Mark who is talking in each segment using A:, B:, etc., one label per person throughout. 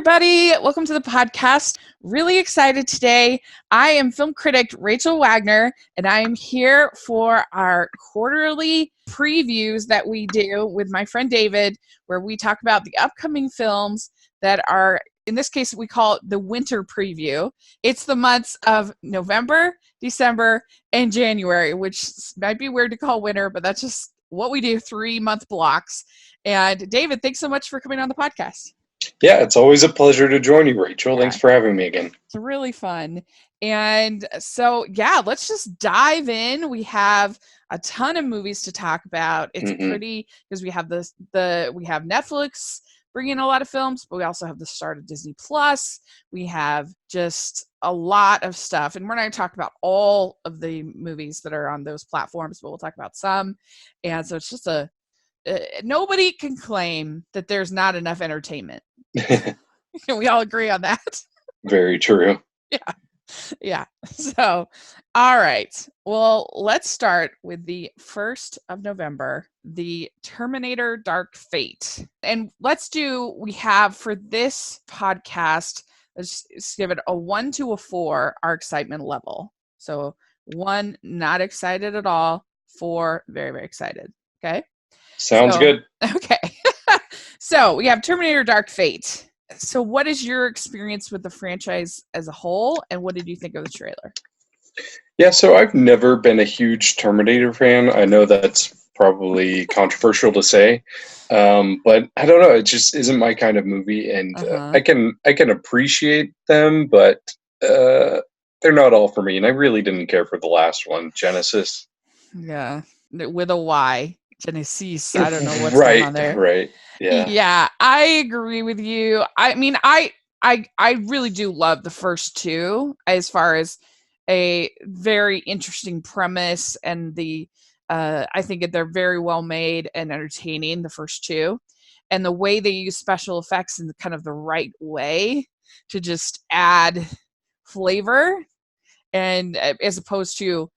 A: everybody. Welcome to the podcast. Really excited today. I am film critic Rachel Wagner, and I am here for our quarterly previews that we do with my friend David, where we talk about the upcoming films that are, in this case, we call it the winter preview. It's the months of November, December, and January, which might be weird to call winter, but that's just what we do, 3-month blocks. And David, thanks so much for coming on the podcast.
B: Yeah, it's always a pleasure to join you, Rachel.
A: Yeah.
B: Thanks for having me again.
A: It's really fun. And so, let's just dive in. We have a ton of movies to talk about. It's pretty, because we have we have Netflix bringing a lot of films, but we also have the start of Disney Plus. We have just a lot of stuff. And we're not going to talk about all of the movies that are on those platforms, but we'll talk about some. And so it's just nobody can claim that there's not enough entertainment. Can we all agree on that?
B: Very true.
A: Yeah. So, all right. Well, let's start with the 1st of November, the Terminator Dark Fate. And we have for this podcast, let's give it a 1 to a 4, our excitement level. So 1, not excited at all. 4, very, very excited. Okay.
B: Sounds good.
A: Okay. So we have Terminator Dark Fate. So what is your experience with the franchise as a whole, and what did you think of the trailer?
B: Yeah, so I've never been a huge Terminator fan. I know that's probably controversial to say, but I don't know. It just isn't my kind of movie, and I can appreciate them, but they're not all for me. And I really didn't care for the last one, Genesis.
A: Yeah, with a Y. Genesis. I don't know what's going on there.
B: Right. Yeah.
A: Yeah, I agree with you. I mean, I really do love the first two as far as a very interesting premise, and I think they're very well made and entertaining, the first two, and the way they use special effects in kind of the right way to just add flavor, and as opposed to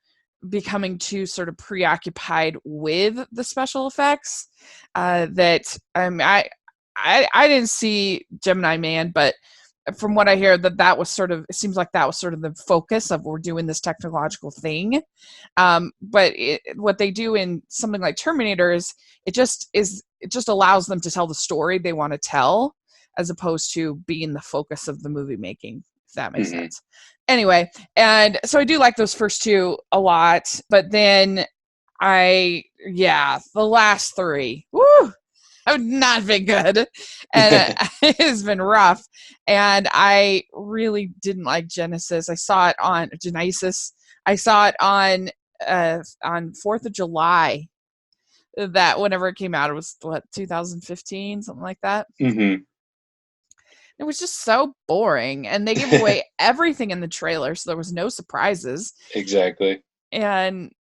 A: becoming too sort of preoccupied with the special effects. I didn't see Gemini Man, but from what I hear, that was sort of, it seems like that was sort of the focus of, we're doing this technological thing. But what they do in something like Terminator is it just allows them to tell the story they want to tell, as opposed to being the focus of the movie making, if that makes sense. Anyway, and so I do like those first two a lot, but then the last three, have not been good, and it has been rough, and I really didn't like Genesis. I saw it on Genesis. I saw it on 4th of July, that whenever it came out, it was 2015, something like that. It was just so boring, and they gave away everything in the trailer, so there was no surprises.
B: Exactly.
A: And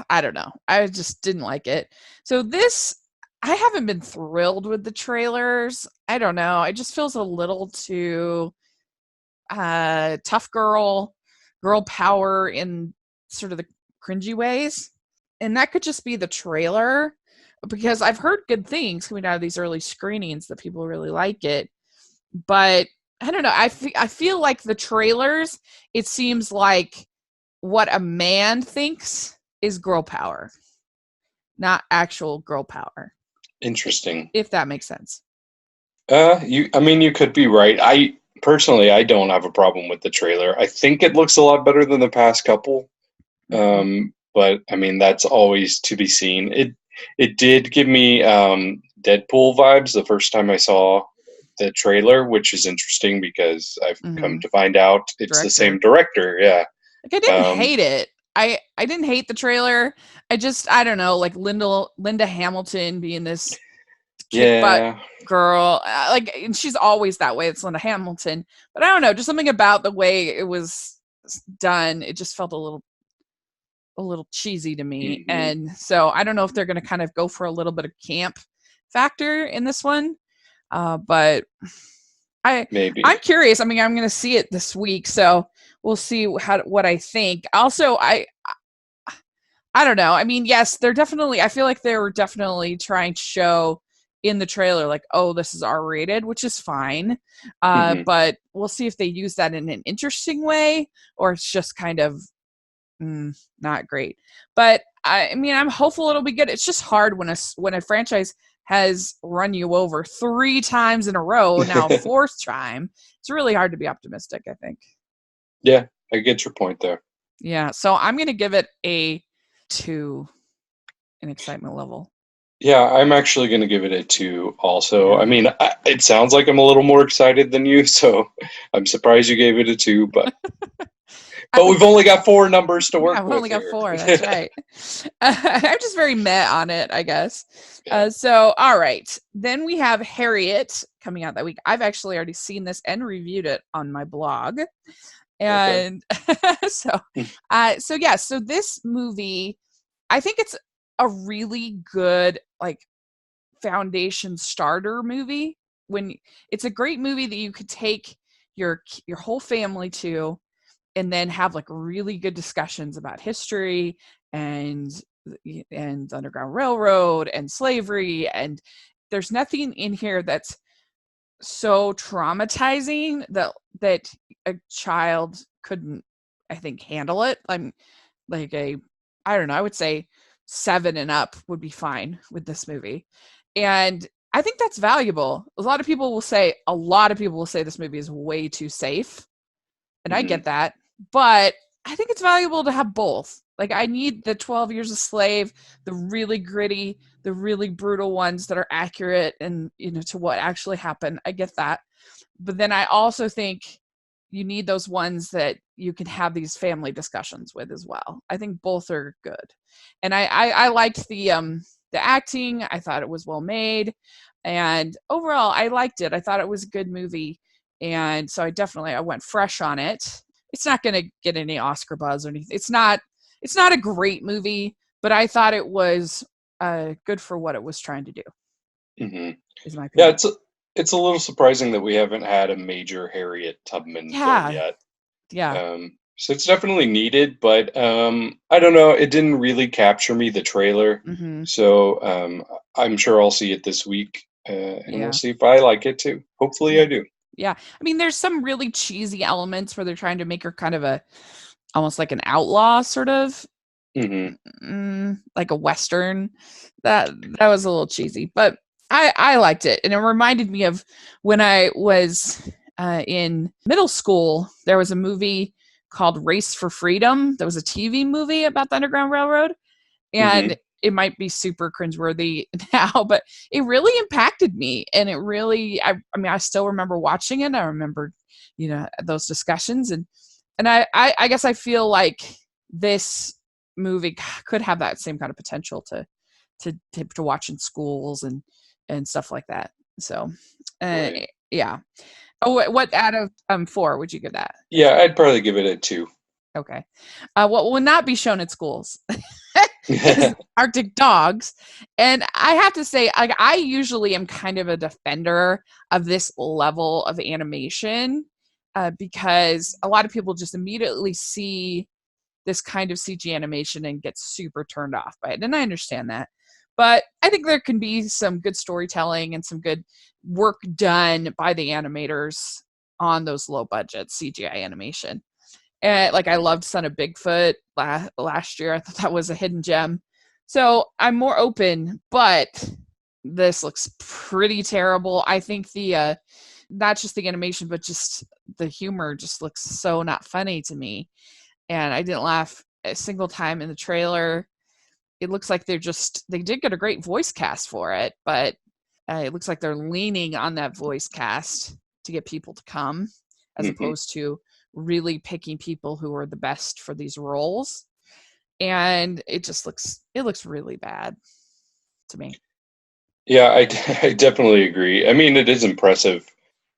A: I don't know. I just didn't like it. So this, I haven't been thrilled with the trailers. I don't know. It just feels a little too tough girl power in sort of the cringy ways. And that could just be the trailer, because I've heard good things coming out of these early screenings that people really like it. But I don't know. I feel like the trailers, it seems like what a man thinks is girl power, not actual girl power.
B: Interesting.
A: If that makes sense.
B: You could be right. I don't have a problem with the trailer. I think it looks a lot better than the past couple. But I mean, that's always to be seen. It did give me Deadpool vibes the first time I saw the trailer, which is interesting because I've come to find out it's the same director. Yeah.
A: Like, I didn't hate it. I didn't hate the trailer. I don't know, like Linda Hamilton being this kick butt girl, and she's always that way. It's Linda Hamilton, but I don't know, just something about the way it was done. It just felt a little cheesy to me. And so I don't know if they're going to kind of go for a little bit of camp factor in this one. But I'm curious. I mean, I'm going to see it this week, so we'll see what I think. Also, I don't know. I mean, yes, I feel like they were definitely trying to show in the trailer like, oh, this is R-rated, which is fine. But we'll see if they use that in an interesting way or it's just kind of not great. But I mean, I'm hopeful it'll be good. It's just hard when a franchise has run you over 3 times in a row, now a 4th time. It's really hard to be optimistic, I think.
B: Yeah, I get your point there.
A: Yeah, so I'm going to give it a 2 in excitement level.
B: Yeah, I'm actually going to give it a 2 also. I mean, it sounds like I'm a little more excited than you, so I'm surprised you gave it a 2, but we've only got 4 numbers to work with.
A: I've only got 4, that's right. I'm just very meh on it, I guess. So, all right. Then we have Harriet coming out that week. I've actually already seen this and reviewed it on my blog. And so this movie, I think it's a really good like foundation starter movie. When it's a great movie that you could take your whole family to and then have like really good discussions about history and Underground Railroad and slavery, and there's nothing in here that's so traumatizing that a child couldn't, I think, handle it. I'm like I don't know, I would say 7 and up would be fine with this movie. And I think that's valuable. A lot of people will say this movie is way too safe. And I get that. But I think it's valuable to have both. Like, I need the 12 Years a Slave, the really gritty, the really brutal ones that are accurate and, to what actually happened. I get that. But then I also think you need those ones that you can have these family discussions with as well. I think both are good. And I liked the acting. I thought it was well made. And overall, I liked it. I thought it was a good movie. And so I went fresh on it. It's not going to get any Oscar buzz or anything. It's not a great movie, but I thought it was good for what it was trying to do. Is my opinion.
B: Yeah, it's a little surprising that we haven't had a major Harriet Tubman film yet.
A: Yeah.
B: So it's definitely needed, but I don't know. It didn't really capture me, the trailer. So I'm sure I'll see it this week, and we'll see if I like it too. Hopefully I do.
A: Yeah. I mean, there's some really cheesy elements where they're trying to make her kind of almost like an outlaw, sort of. Like a Western. That was a little cheesy, but I liked it. And it reminded me of when I was in middle school. There was a movie called Race for Freedom. There was a TV movie about the Underground Railroad. And it might be super cringeworthy now, but it really impacted me. And it really, I mean, I still remember watching it. I remember, those discussions. And I guess I feel like this movie could have that same kind of potential to watch in schools and stuff like that. So, yeah. Oh, what out of 4 would you give that?
B: Yeah, I'd probably give it a 2.
A: Okay. What will not be shown at schools is Arctic Dogs. And I have to say, I usually am kind of a defender of this level of animation because a lot of people just immediately see this kind of CG animation and get super turned off by it. And I understand that. But I think there can be some good storytelling and some good work done by the animators on those low budget CGI animation. And I loved Son of Bigfoot last year. I thought that was a hidden gem. So I'm more open, but this looks pretty terrible. I think the not just the animation, but just the humor just looks so not funny to me. And I didn't laugh a single time in the trailer. It looks like they did get a great voice cast for it, but it looks like they're leaning on that voice cast to get people to come, as opposed to really picking people who are the best for these roles. And it looks really bad to me.
B: Yeah, I definitely agree. I mean, it is impressive,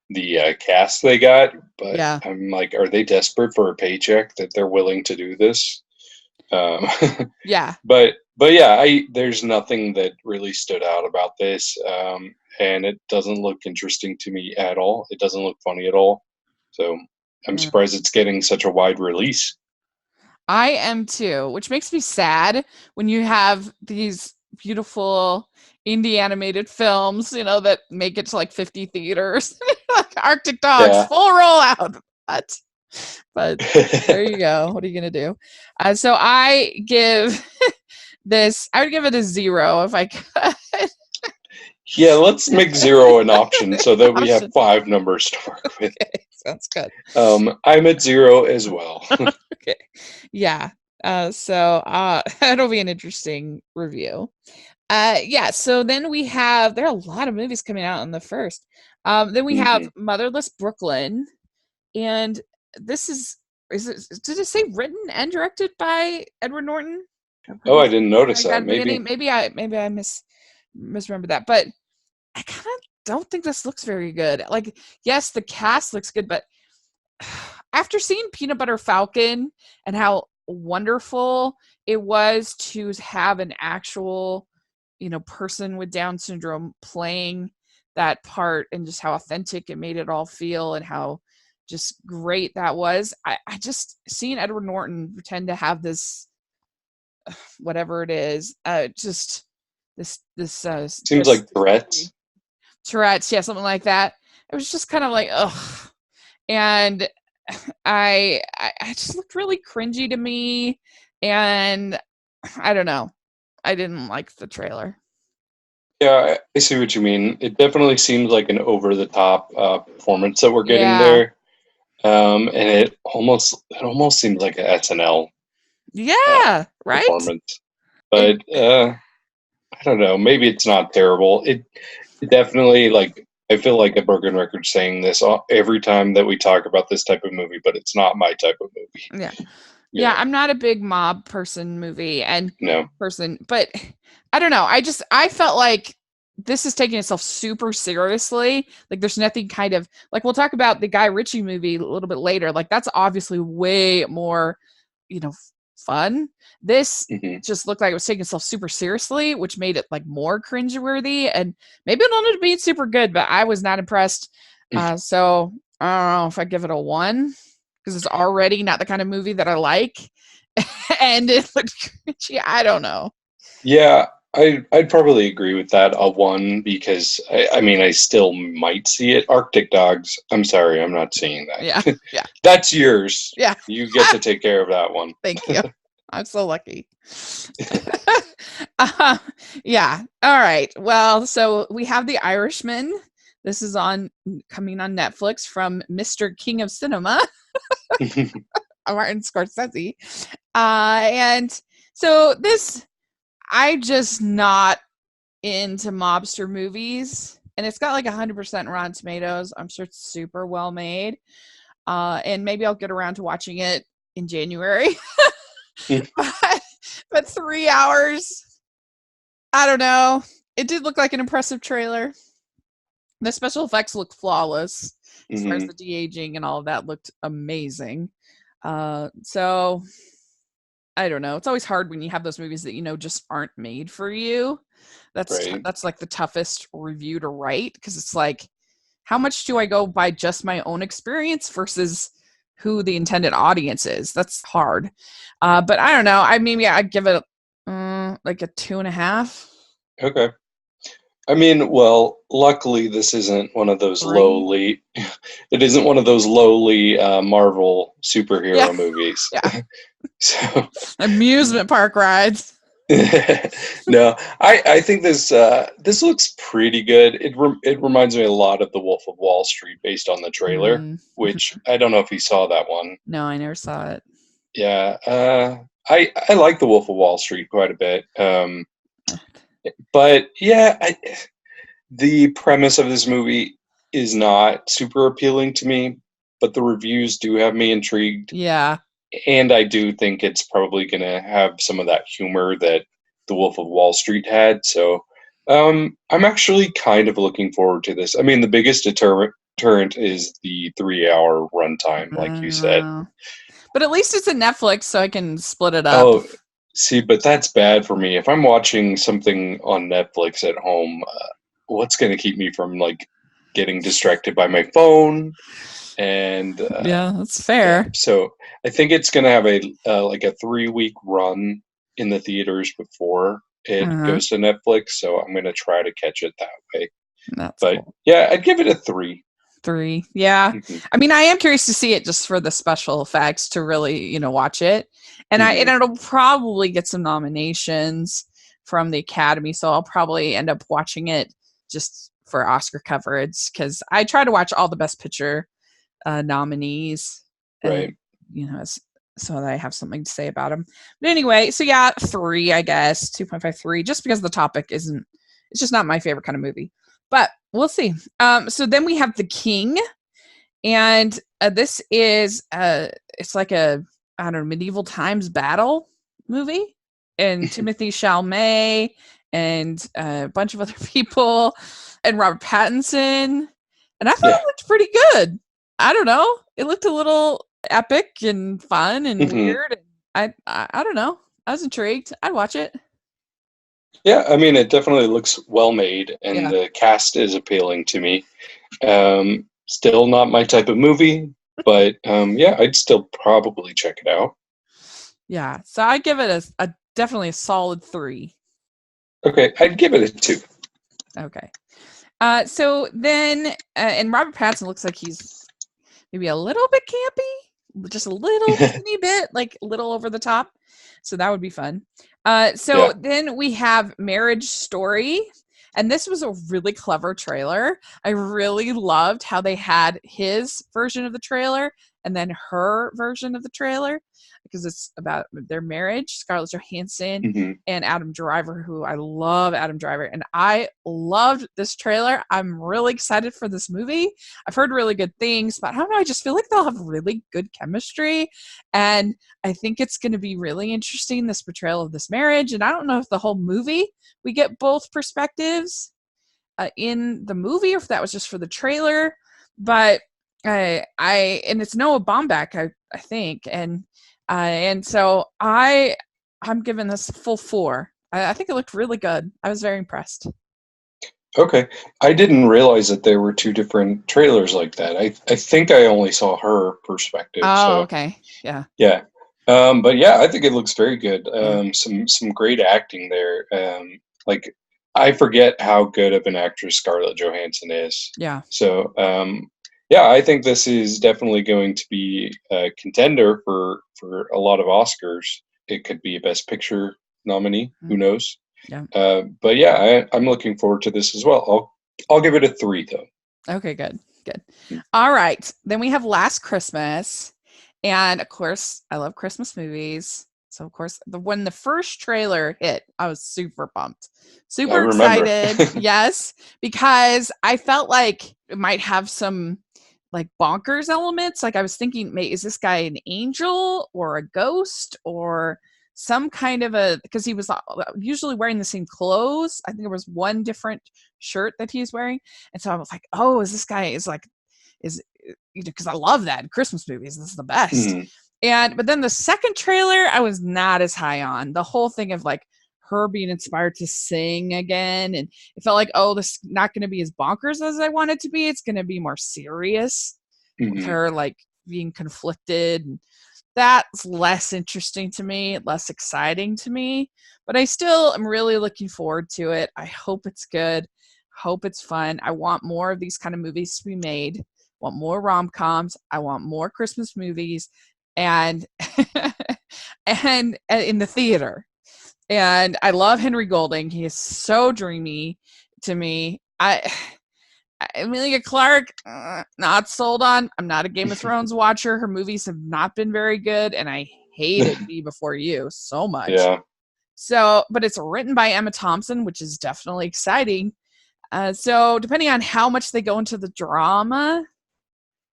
B: the cast they got, but I'm like, are they desperate for a paycheck that they're willing to do this?
A: Yeah.
B: But yeah, there's nothing that really stood out about this, and it doesn't look interesting to me at all. It doesn't look funny at all. So I'm surprised it's getting such a wide release.
A: I am too, which makes me sad when you have these beautiful indie animated films, that make it to like 50 theaters. Like Arctic Dogs,
B: Yeah.
A: full rollout. But there you go. What are you gonna do? So I would give it a 0 if I could.
B: Yeah, let's make 0 an option so that we have 5 numbers to work with.
A: Okay, sounds good.
B: I'm at 0 as well.
A: Okay. Yeah. So it'll be an interesting review. Yeah, so then there are a lot of movies coming out on the first. Then we have Motherless Brooklyn, and this did it say written and directed by Edward Norton?
B: Oh, I didn't notice that.
A: Maybe I misremembered that, but I kind of don't think this looks very good. Like, yes, the cast looks good, but after seeing Peanut Butter Falcon and how wonderful it was to have an actual, person with Down syndrome playing that part, and just how authentic it made it all feel, and how just great that was. I just seeing Edward Norton pretend to have this, whatever it is, just this
B: Seems like
A: Tourette's, yeah, something like that. It was just kind of like, ugh. And I just looked really cringy to me, and I don't know. I didn't like the trailer.
B: Yeah, I see what you mean. It definitely seems like an over-the-top performance that we're getting
A: Yeah.
B: there, and it almost seems like an SNL
A: Yeah, right?
B: performance. But I don't know. Maybe it's not terrible. It definitely, like, I feel like a broken record saying this every time that we talk about this type of movie, but it's not my type of movie.
A: Yeah. Yeah, I'm not a big mob movie person, but I don't know. I felt like this is taking itself super seriously. Like, there's nothing kind of like, we'll talk about the Guy Ritchie movie a little bit later. Like, that's obviously way more, fun. This just looked like it was taking itself super seriously, which made it like more cringeworthy. And maybe it ended up being super good, but I was not impressed. So I don't know if I give it a 1, because it's already not the kind of movie that I like. And it looked cringy. I don't know.
B: Yeah, I'd probably agree with that, a 1, because I mean, I still might see it. Arctic Dogs, I'm sorry, I'm not seeing that.
A: Yeah. Yeah.
B: That's yours.
A: Yeah.
B: You get to take care of that one.
A: Thank you. I'm so lucky. Yeah. All right. Well, so we have The Irishman. This is coming on Netflix from Mr. King of Cinema, Martin Scorsese. And so I just not into mobster movies, and it's got like 100% Rotten Tomatoes. I'm sure it's super well made. And maybe I'll get around to watching it in January. But 3 hours, I don't know. It did look like an impressive trailer. The special effects look flawless. As far as the de-aging and all of that looked amazing. So I don't know. It's always hard when you have those movies that just aren't made for you. That's like the toughest review to write, because it's like, how much do I go by just my own experience versus who the intended audience is? That's hard. But I don't know. I'd give it like a 2.5.
B: Okay. I mean, well, luckily this isn't one of those
A: 3?
B: it isn't one of those lowly Marvel superhero movies.
A: Yeah.
B: So
A: amusement park rides.
B: No, I think this looks pretty good. It reminds me a lot of The Wolf of Wall Street based on the trailer, which I don't know if you saw that one.
A: No, I never saw it.
B: Yeah, I like The Wolf of Wall Street quite a bit. But yeah, the premise of this movie is not super appealing to me, but the reviews do have me intrigued.
A: Yeah.
B: And I do think it's probably going to have some of that humor that The Wolf of Wall Street had. So I'm actually kind of looking forward to this. I mean, the biggest deterrent is the 3-hour runtime, like you said.
A: But at least it's a Netflix, so I can split it up.
B: Oh, see, but that's bad for me. If I'm watching something on Netflix at home, what's going to keep me from like getting distracted by my phone? And
A: yeah, that's fair.
B: Yeah, so I think it's going to have a 3-week run in the theaters before it
A: Uh-huh.
B: goes to Netflix, so I'm gonna try to catch it that way.
A: That's
B: But
A: cool.
B: yeah, I'd give it a 3.
A: 3. Yeah.
B: Mhm,
A: I mean, I am curious to see it just for the special effects to really, watch it. And
B: mhm,
A: it'll probably get some nominations from the Academy, so I'll probably end up watching it just for Oscar coverage because I try to watch all the Best Picture nominees, and
B: right.
A: so that I have something to say about them. But anyway, so yeah, 3, I guess, 2.53, just because the topic isn't. It's just not my favorite kind of movie, but we'll see. So then we have The King, and this is it's like a, I don't know, medieval times battle movie, and Timothy Chalamet and a bunch of other people, and Robert Pattinson, and I thought
B: Yeah.
A: it looked pretty good. I don't know, it looked a little epic and fun and
B: Mhm.
A: weird. I don't know. I was intrigued. I'd watch it.
B: Yeah, I mean, it definitely looks well made, and
A: Yeah.
B: the cast is appealing to me. Still not my type of movie, but yeah, I'd still probably check it out.
A: Yeah. So I give it a definitely a solid 3.
B: Okay, I'd give it a 2.
A: Okay. So then, and Robert Pattinson looks like he's maybe a little bit campy, just a little teeny bit, like a little over the top. So that would be fun. So
B: Yeah.
A: then we have Marriage Story. And this was a really clever trailer. I really loved how they had his version of the trailer and then her version of the trailer because it's about their marriage, Scarlett Johansson
B: Hmm.
A: and Adam Driver, who I love Adam Driver. And I loved this trailer. I'm really excited for this movie. I've heard really good things, but I don't know. I just feel like they'll have really good chemistry. And I think it's going to be really interesting, this portrayal of this marriage. And I don't know if the whole movie we get both perspectives in the movie or if that was just for the trailer. But and it's Noah Baumbach, I think. And so I'm giving this a full 4. I think it looked really good. I was very impressed.
B: Okay. I didn't realize that there were two different trailers like that. I think I only saw her perspective.
A: Oh,
B: So
A: okay. Yeah.
B: yeah. But yeah, I think it looks very good.
A: Yeah.
B: Some great acting there. Like I forget how good of an actress Scarlett Johansson is.
A: Yeah.
B: So yeah, I think this is definitely going to be a contender for a lot of Oscars. It could be a Best Picture nominee. Who
A: Mm,
B: knows?
A: yeah.
B: But yeah, I'm looking forward to this as well. I'll give it a 3 though.
A: Okay, good. Good. All right. Then we have Last Christmas. And of course, I love Christmas movies. So of course, when the first trailer hit, I was super pumped.
B: I
A: Super
B: remember.
A: excited. Yes, because I felt like it might have some like bonkers elements. Like I was thinking, is this guy an angel or a ghost or some kind of a, because he was usually wearing the same clothes. I think there was one different shirt that he's wearing. And so I was like, oh, is this guy is like, is, because I love that in Christmas movies. This is the best.
B: Mhm,
A: But then the second trailer, I was not as high on. The whole thing of like her being inspired to sing again. And it felt like, oh, this is not going to be as bonkers as I want it to be. It's going to be more serious with
B: mhm.
A: her like being conflicted. And that's less interesting to me, less exciting to me. But I still am really looking forward to it. I hope it's good. Hope it's fun. I want more of these kind of movies to be made. I want more rom-coms. I want more Christmas movies and and in the theater. And I love Henry Golding. He is so dreamy to me. Amelia Clark, not sold on. I'm not a Game of Thrones watcher. Her movies have not been very good, and I hated Me Before You so much.
B: Yeah.
A: So, but it's written by Emma Thompson, which is definitely exciting. So, depending on how much they go into the drama,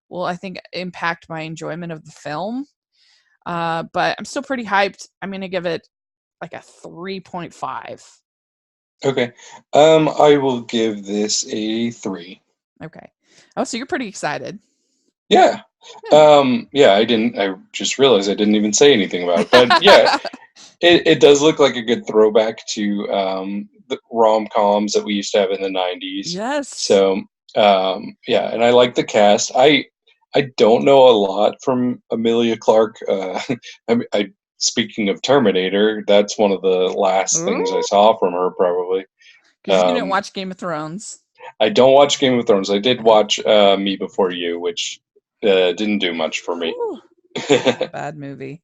A: will I think impact my enjoyment of the film. But I'm still pretty hyped. I'm gonna give it like a 3.5.
B: Okay. I will give this a 3.
A: Okay. Oh, so you're pretty excited.
B: Yeah.
A: Yeah.
B: Yeah, I just realized I didn't even say anything about it. But yeah, it does look like a good throwback to the rom-coms that we used to have in the 90s.
A: Yes.
B: So, yeah, and I like the cast. I don't know a lot from Amelia Clark. I speaking of Terminator, that's one of the last things I saw from her, probably.
A: Because you didn't watch Game of Thrones.
B: I don't watch Game of Thrones. I did watch Me Before You, which didn't do much for me.
A: Bad movie.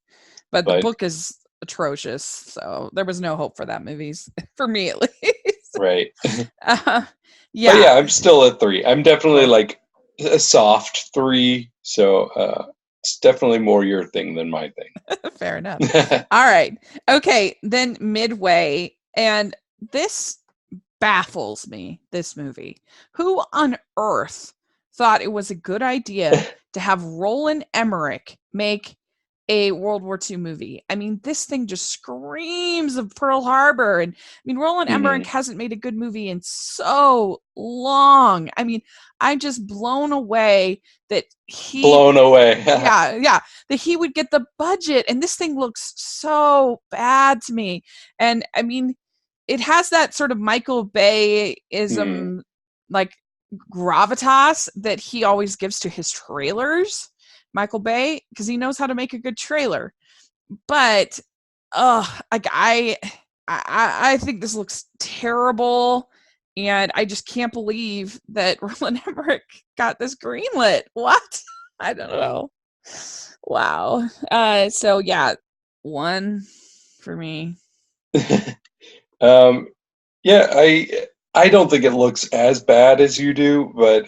A: But the book is atrocious, so there was no hope for that movie, for me at least.
B: Right.
A: Yeah.
B: But yeah, I'm still at 3. I'm definitely like a soft 3, so it's definitely more your thing than my thing.
A: Fair enough. All right. Okay, then Midway. And this baffles me, this movie. Who on earth thought it was a good idea to have Roland Emmerich make a World War II movie? I mean, this thing just screams of Pearl Harbor. And I mean, Roland Emmerich hasn't made a good movie in so long. I mean, I'm just blown away that that he would get the budget. And this thing looks so bad to me. And I mean, it has that sort of Michael Bay-ism, like gravitas that he always gives to his trailers, Michael Bay, because he knows how to make a good trailer. But like I think this looks terrible, and I just can't believe that Roland Emmerich got this greenlit. What? I don't know. Wow. So yeah, 1 for me.
B: Yeah, I don't think it looks as bad as you do, but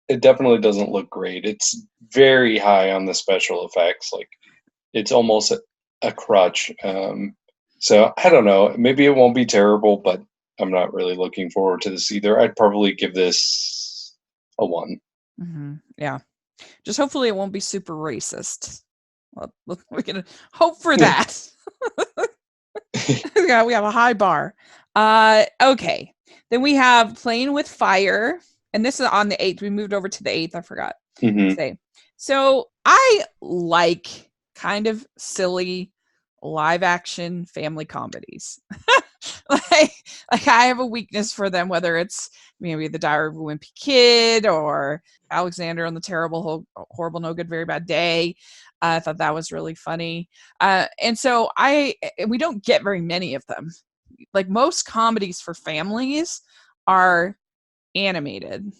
B: it definitely doesn't look great. It's very high on the special effects, like it's almost a crutch. So I don't know. Maybe it won't be terrible, but I'm not really looking forward to this either. I'd probably give this a 1.
A: Yeah, just hopefully it won't be super racist. Well, we can hope for that. Yeah, we have a high bar. Okay. Then we have Playing with Fire, and this is on the 8th. We moved over to the 8th. I forgot to say. So I like kind of silly live action family comedies. like I have a weakness for them, whether it's maybe The Diary of a Wimpy Kid or Alexander and the Terrible, Horrible, No Good, Very Bad Day. I thought that was really funny. And so we don't get very many of them. Like most comedies for families are animated.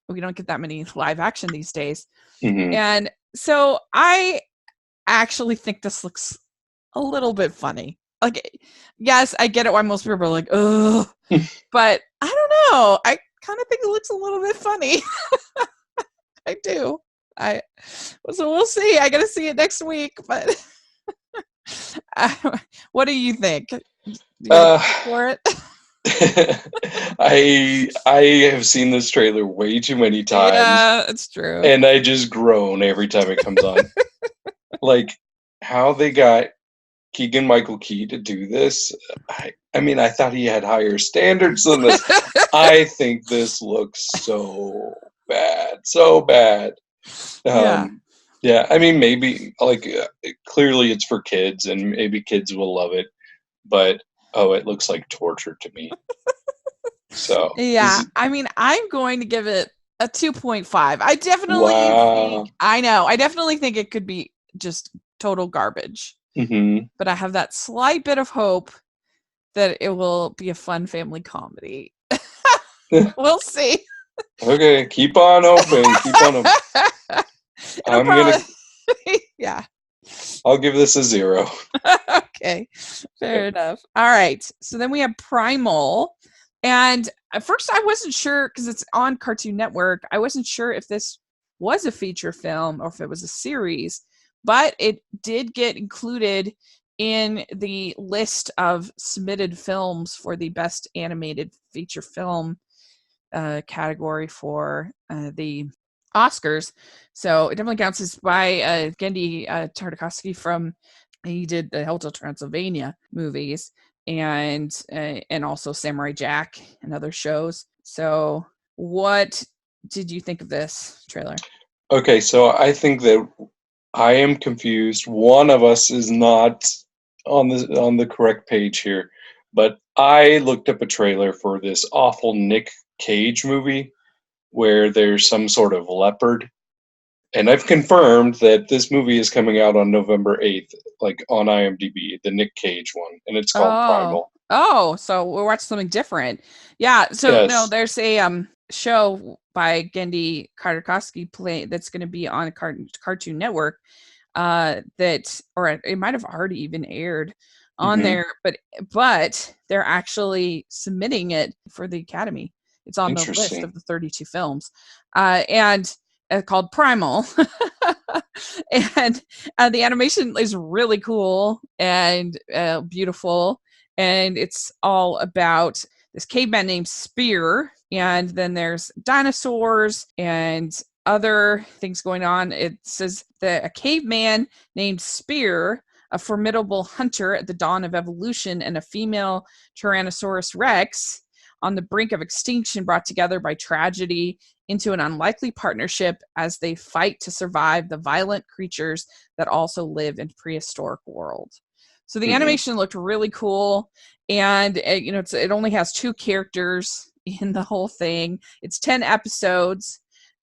A: We don't get that many live action these days. And so I actually think this looks a little bit funny. Like, yes, I get it why most people are like, ugh. But I don't know. I kind of think it looks a little bit funny. I do. So we'll see. I gotta see it next week. But what do you think? Do you for it?
B: I have seen this trailer way too many times.
A: Yeah, it's true.
B: And I just groan every time it comes on. Like how they got Keegan-Michael Key to do this. I mean, I thought he had higher standards than this. I think this looks so bad. So bad. Yeah, I mean, maybe like clearly it's for kids and maybe kids will love it, but it looks like torture to me. So
A: yeah, I mean, I'm going to give it a 2.5. I definitely think I definitely think it could be just total garbage. But I have that slight bit of hope that it will be a fun family comedy. We'll see.
B: Okay, keep on hoping. Keep on hoping. I'm gonna.
A: Yeah.
B: I'll give this a 0.
A: Okay, fair enough. All right. So then we have Primal. And at first I wasn't sure, because it's on Cartoon Network, I wasn't sure if this was a feature film or if it was a series, but it did get included in the list of submitted films for the Best Animated Feature Film category for the Oscars. So it definitely counts. As by Gendy Tartakovsky he did the Hotel Transylvania movies and also Samurai Jack and other shows. So what did you think of this trailer?
B: Okay, so I think that I am confused. One of us is not on the correct page here, but I looked up a trailer for this awful Nick Cage movie where there's some sort of leopard And I've confirmed that this movie is coming out on November 8th, like on IMDb, the Nick Cage one, and it's called
A: Oh.
B: Primal.
A: Oh, so we're watching something different. Yeah, so no,
B: Yes.
A: there's a show by Gendy Tartakovsky that's going to be on Cartoon Network that, or it might have already even aired on
B: Hmm.
A: there, but they're actually submitting it for the Academy. It's on the list
B: Interesting.
A: of the 32 films, and called Primal. And the animation is really cool and beautiful, and it's all about this caveman named Spear, and then there's dinosaurs and other things going on. It says that a caveman named Spear, a formidable hunter at the dawn of evolution, and a female Tyrannosaurus Rex on the brink of extinction, brought together by tragedy into an unlikely partnership as they fight to survive the violent creatures that also live in prehistoric world. So the
B: Hmm.
A: animation looked really cool, and it only has 2 characters in the whole thing. It's 10 episodes,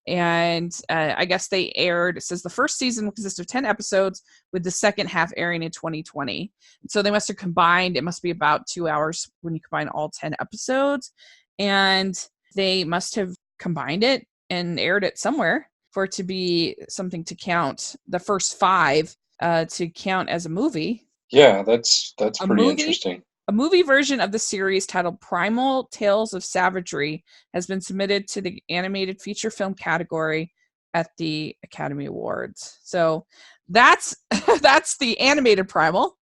A: and I guess they aired. It says the first season will consist of 10 episodes, with the second half airing in 2020. So they must have combined. It must be about 2 hours when you combine all 10 episodes, and they must have combined it and aired it somewhere for it to be something to count. The first 5 to count as a movie.
B: Yeah, that's
A: A
B: pretty
A: movie
B: interesting.
A: a movie version of the series titled Primal Tales of Savagery has been submitted to the animated feature film category at the Academy Awards. So that's that's the animated Primal.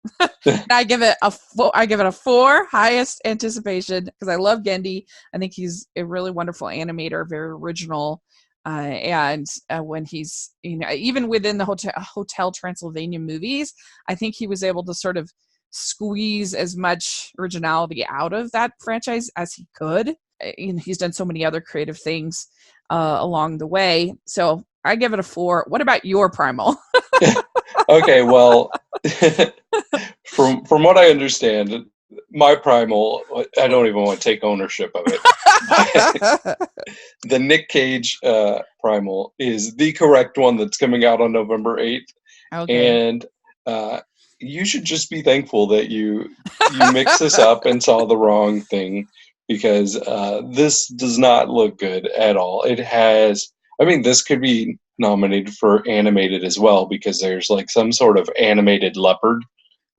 A: I give it a 4, highest anticipation, because I love Gendy. I think he's a really wonderful animator, very original. And when he's, even within the Hotel Transylvania movies, I think he was able to sort of squeeze as much originality out of that franchise as he could. He's done so many other creative things along the way. So I give it a 4. What about your Primal?
B: Okay, well, from what I understand, my Primal, I don't even want to take ownership of it. But the Nick Cage Primal is the correct one that's coming out on November 8th,
A: Okay.
B: and you should just be thankful that you mixed this up and saw the wrong thing, because this does not look good at all. It has, I mean, this could be nominated for animated as well, because there's like some sort of animated leopard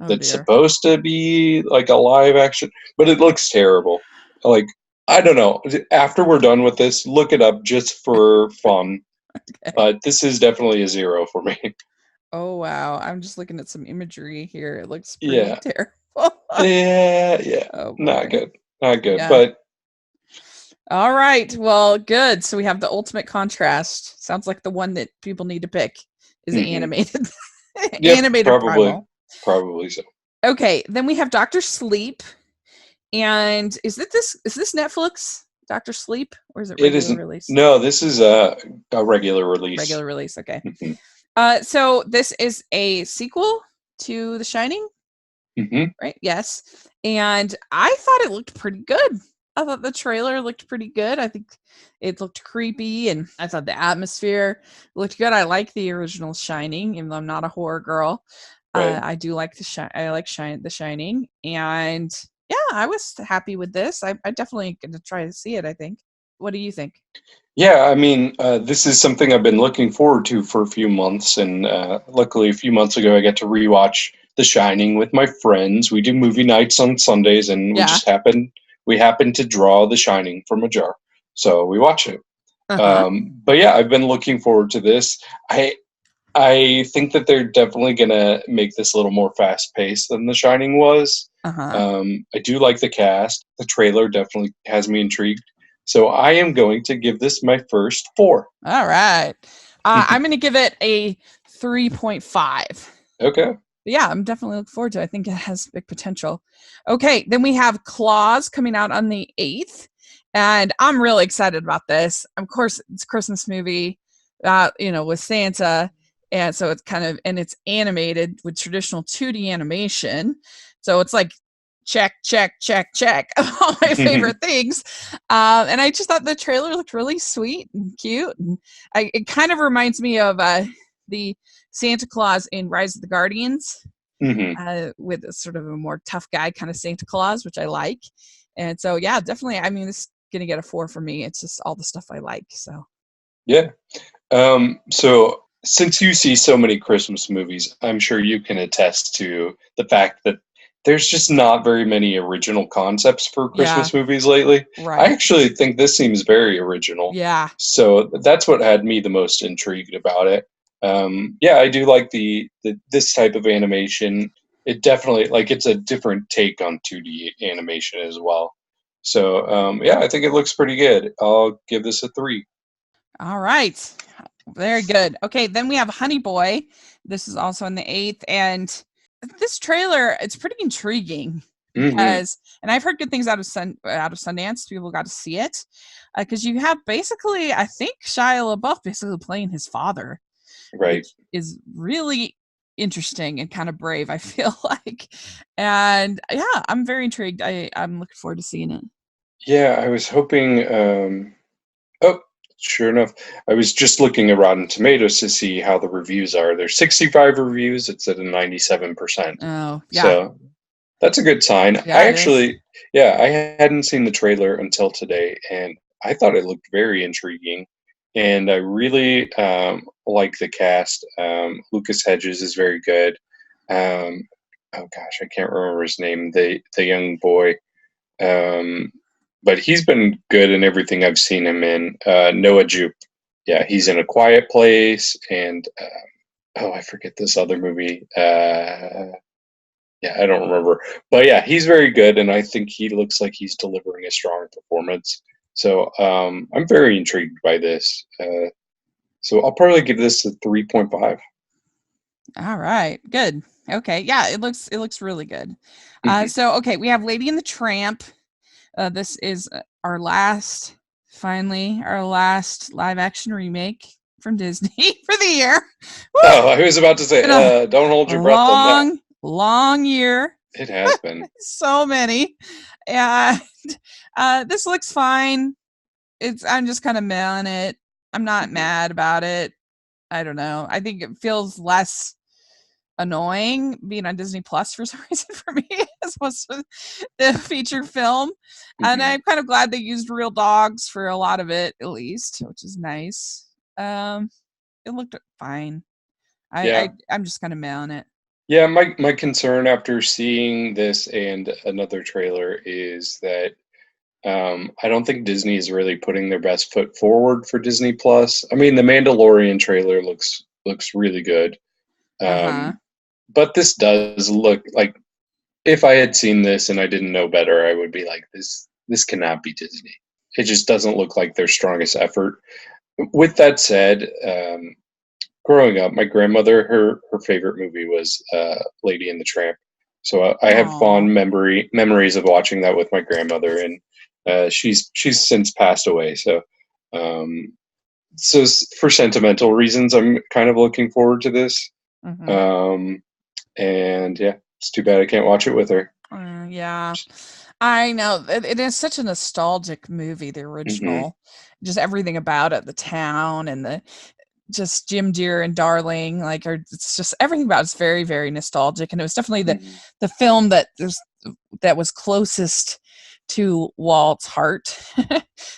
A: Oh
B: that's
A: dear.
B: supposed to be like a live action, but it looks terrible. Like, I don't know. After we're done with this, look it up just for fun.
A: Okay.
B: But this is definitely a 0 for me.
A: Oh wow. I'm just looking at some imagery here. It looks pretty
B: Yeah.
A: terrible.
B: Yeah.
A: Oh
B: Not
A: boy.
B: good. Not good.
A: Yeah.
B: But
A: All right. Well, good. So we have the ultimate contrast. Sounds like the one that people need to pick is
B: mhm.
A: animated.
B: Yep,
A: Animated
B: probably
A: Primal.
B: probably so.
A: Okay, then we have Doctor Sleep. And is this Netflix? Doctor Sleep, or is it
B: It
A: regular
B: isn't.
A: release?
B: No, this is a regular release.
A: Regular release, okay.
B: Hmm.
A: So this is a sequel to The Shining,
B: Hmm.
A: right? Yes. And I thought it looked pretty good. I thought the trailer looked pretty good. I think it looked creepy, and I thought the atmosphere looked good. I like the original Shining, even though I'm not a horror girl.
B: Right.
A: I do like The Shining, and yeah, I was happy with this. I definitely going to try to see it. I think. What do you think?
B: Yeah, I mean, this is something I've been looking forward to for a few months, and luckily, a few months ago, I got to rewatch The Shining with my friends. We do movie nights on Sundays, and
A: Yeah.
B: we happened to draw The Shining from a jar, so we watch it.
A: Uh huh.
B: But yeah, I've been looking forward to this. I think that they're definitely gonna make this a little more fast paced than The Shining was.
A: Uh huh.
B: I do like the cast. The trailer definitely has me intrigued. So I am going to give this my first 4.
A: All right. I'm going to give it a 3.5.
B: Okay.
A: Yeah, I'm definitely looking forward to it. I think it has big potential. Okay, then we have Claws coming out on the 8th. And I'm really excited about this. Of course, it's a Christmas movie, with Santa. And so it's kind of, and it's animated with traditional 2D animation. So it's like check, check, check, check. All my favorite things. And I just thought the trailer looked really sweet and cute. And it kind of reminds me of the Santa Claus in Rise of the Guardians, with a sort of a more tough guy kind of Santa Claus, which I like. And so, yeah, definitely. I mean, this is going to get a 4 for me. It's just all the stuff I like. So,
B: Yeah. So since you see so many Christmas movies, I'm sure you can attest to the fact that there's just not very many original concepts for
A: yeah,
B: Christmas movies lately. I
A: right.
B: actually think this seems very original.
A: Yeah.
B: So that's what had me the most intrigued about it. Yeah, I do like this type of animation. It definitely, like, it's a different take on 2D animation as well. So yeah, I think it looks pretty good. I'll give this a 3.
A: All right. Very good. Okay, then we have Honey Boy. This is also on the 8th. And this trailer, it's pretty intriguing because, and I've heard good things out of Sundance. People got to see it because you have basically, I think Shia LaBeouf basically playing his father,
B: Right.
A: which is really interesting and kind of brave, I feel like. And yeah, I'm very intrigued. I'm looking forward to seeing it.
B: Yeah, I was hoping. Oh, sure enough, I was just looking at Rotten Tomatoes to see how the reviews are. There's 65 reviews. It's at a 97%.
A: Oh, yeah.
B: So that's a good sign.
A: Yeah,
B: I
A: it is.
B: actually, yeah, I hadn't seen the trailer until today, and I thought it looked very intriguing. And I really like the cast. Lucas Hedges is very good. Oh gosh, I can't remember his name. The young boy. But he's been good in everything I've seen him in. Noah Jupe, yeah, he's in A Quiet Place, and oh, I forget this other movie. Yeah, I don't remember, but yeah, he's very good, and I think he looks like he's delivering a strong performance. So I'm very intrigued by this. So I'll probably give this a 3.5.
A: All right, good. Okay, yeah, it looks really good.
B: Mhm.
A: So okay, we have Lady and the Tramp. This is finally our last live action remake from Disney for the year. Woo!
B: Oh, I was about to say,
A: Been a
B: don't hold your breath on that.
A: long year.
B: It has been.
A: So many, and this looks fine. I'm just kind of meh on it. I'm not mad about it. I don't know. I think it feels less annoying being on Disney Plus for some reason for me as opposed to the feature film. And I'm kind of glad they used real dogs for a lot of it, at least, which is nice. It looked fine.
B: Yeah.
A: I'm just kind of meh on it.
B: Yeah, my concern after seeing this and another trailer is that I don't think Disney is really putting their best foot forward for Disney Plus. I mean, the Mandalorian trailer looks really good, but this does look like, if I had seen this and I didn't know better, I would be like, this cannot be Disney. It just doesn't look like their strongest effort. With that said, growing up, my grandmother, her favorite movie was Lady and the Tramp. So I have fond memories of watching that with my grandmother, and she's since passed away. So for sentimental reasons, I'm kind of looking forward to this. And yeah, it's too bad I can't watch it with her.
A: Yeah, I know. It is such a nostalgic movie, the original. Just everything about it, the town and the just Jim Deere and Darling, like, it's just everything about it's very, very nostalgic. And it was definitely the film that was closest to Walt's heart.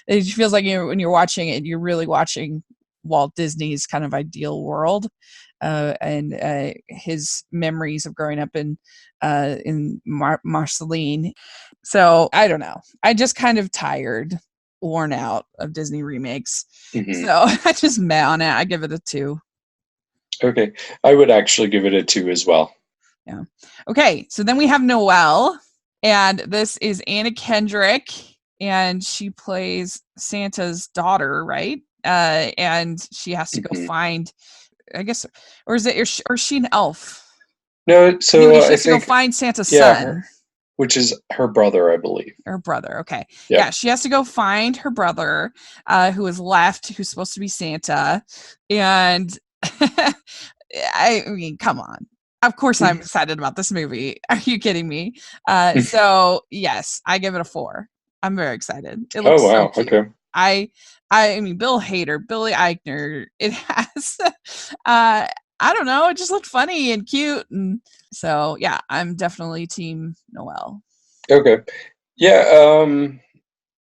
A: It feels like when you're watching it, you're really watching Walt Disney's kind of ideal world. And his memories of growing up in Marceline. So I don't know. I just kind of worn out of Disney remakes. So I just meh on it. I give it a 2.
B: Okay. I would actually give it a 2 as well.
A: Yeah. Okay. So then we have Noelle, and this is Anna Kendrick, and she plays Santa's daughter, right? And she has to go find, I guess, or is she an elf?
B: No, so
A: anyway, she has to go find Santa's son.
B: Which is her brother, I believe.
A: Her brother, okay. Yep. Yeah, she has to go find her brother, who is left, who's supposed to be Santa. And I mean, come on. Of course I'm excited about this movie. Are you kidding me? So yes, I give it a 4. I'm very excited. It looks
B: Oh
A: so
B: wow,
A: cute.
B: okay.
A: I mean, Bill Hader, Billy Eichner. It has, I don't know. It just looked funny and cute, and so yeah, I'm definitely Team Noel.
B: Okay. Yeah,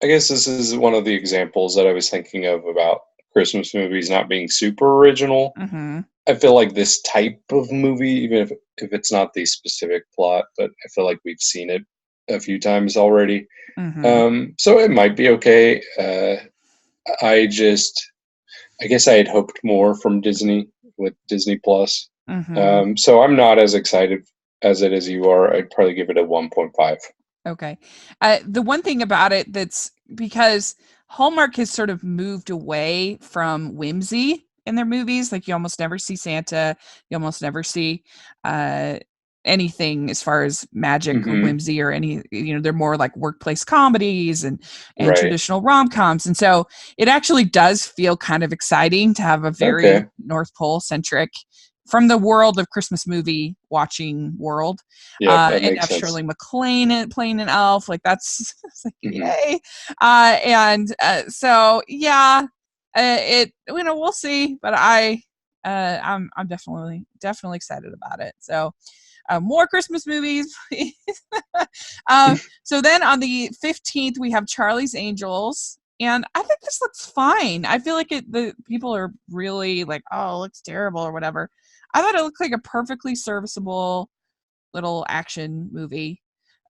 B: I guess this is one of the examples that I was thinking of about Christmas movies not being super original.
A: Mm-hmm.
B: I feel like this type of movie, even if it's not the specific plot, but I feel like we've seen it a few times already.
A: Mm-hmm.
B: So it might be okay. I guess I had hoped more from Disney with Disney Plus.
A: Mm-hmm.
B: So I'm not as excited as it as you are. I'd probably give it a 1.5.
A: Okay. The one thing about it that's because Hallmark has sort of moved away from whimsy in their movies. Like you almost never see Santa, you almost never see uh, anything as far as magic or
B: Hmm.
A: whimsy or any. They're more like workplace comedies and
B: Right.
A: traditional rom coms, and so it actually does feel kind of exciting to have a very
B: Okay.
A: North Pole centric from the world of Christmas movie watching world,
B: Yep, that
A: and
B: makes
A: have
B: sense.
A: Shirley MacLaine playing an elf. Like that's it's like
B: Hmm.
A: yay. And so yeah, it we'll see, but I'm definitely excited about it. So more Christmas movies, please. So then on the 15th we have Charlie's Angels. And I think this looks fine. I feel like the people are really like, oh, it looks terrible or whatever. I thought it looked like a perfectly serviceable little action movie.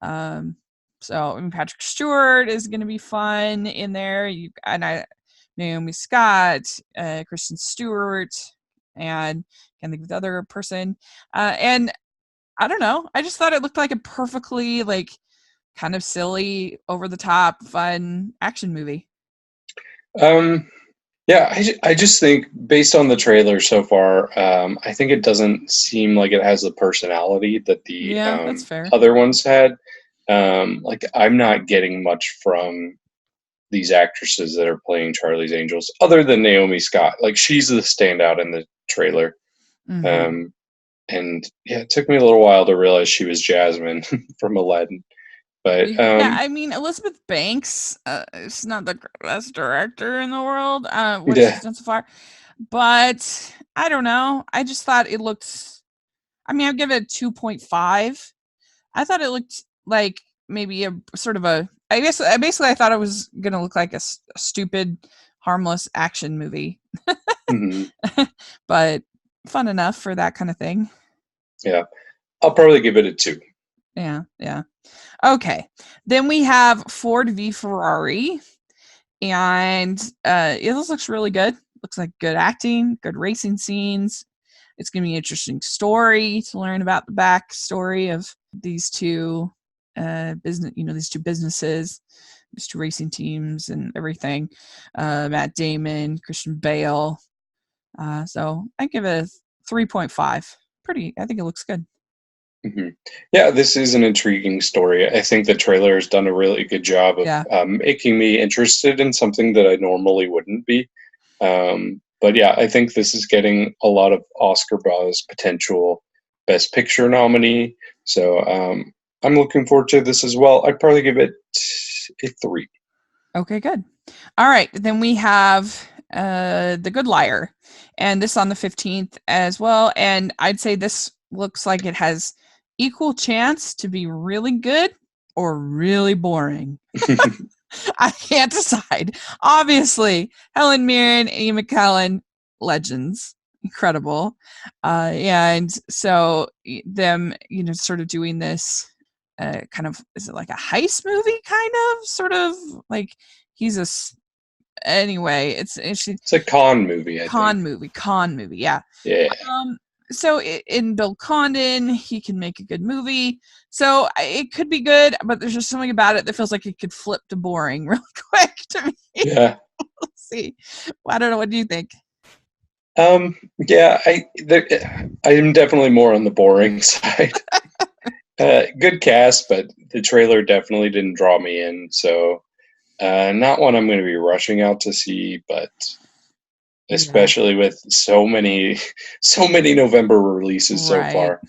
A: Um, so I mean, Patrick Stewart is going to be fun in there. Naomi Scott, Kristen Stewart, and can't think of the other person. And I don't know. I just thought it looked like a perfectly like kind of silly, over the top, fun action movie.
B: Um, yeah, I just think based on the trailer so far, I think it doesn't seem like it has the personality that the
A: Yeah, that's fair.
B: other ones had. Like I'm not getting much from these actresses that are playing Charlie's Angels, other than Naomi Scott. Like she's the standout in the trailer.
A: Mm-hmm.
B: Um, and yeah, it took me a little while to realize she was Jasmine from Aladdin. But
A: Yeah, I mean Elizabeth Banks is not the best director in the world, what she's
B: yeah,
A: done so far, but I don't know. I just thought it looked. I mean, I'll give it a 2.5. I thought it looked like maybe a sort of a. I guess basically I thought it was gonna look like a stupid, harmless action movie,
B: hmm,
A: but fun enough for that kind of thing.
B: yeah, I'll probably give it a 2.
A: Yeah, yeah. Okay, then we have Ford v Ferrari. And this looks really good. Looks like good acting, good racing scenes. It's going to be an interesting story to learn about the backstory of these two these two businesses, these two racing teams, and everything. Matt Damon, Christian Bale. So I give it a 3.5. Pretty. I think it looks good.
B: Hmm. Yeah, this is an intriguing story. I think the trailer has done a really good job of
A: Yeah.
B: making me interested in something that I normally wouldn't be. But yeah, I think this is getting a lot of Oscar buzz, potential Best Picture nominee. So I'm looking forward to this as well. I'd probably give it a 3.
A: Okay, good. All right, then we have The Good Liar, and this on the 15th as well. And I'd say this looks like it has equal chance to be really good or really boring. I can't decide. Obviously, Helen Mirren, Ian McKellen, legends, incredible. And so them, sort of doing this kind of, is it like a heist movie kind of sort of like he's anyway, it's
B: It's a con movie, I think.
A: con movie, yeah.
B: Yeah.
A: um so in Bill Condon, he can make a good movie, so it could be good, but there's just something about it that feels like it could flip to boring really quick to me.
B: Yeah.
A: Let's see. Well, I don't know, what do you think?
B: Yeah, I'm definitely more on the boring side. Good cast, but the trailer definitely didn't draw me in. So not one I'm going to be rushing out to see, but
A: Yeah,
B: especially with so many, so many November releases so
A: right.
B: far.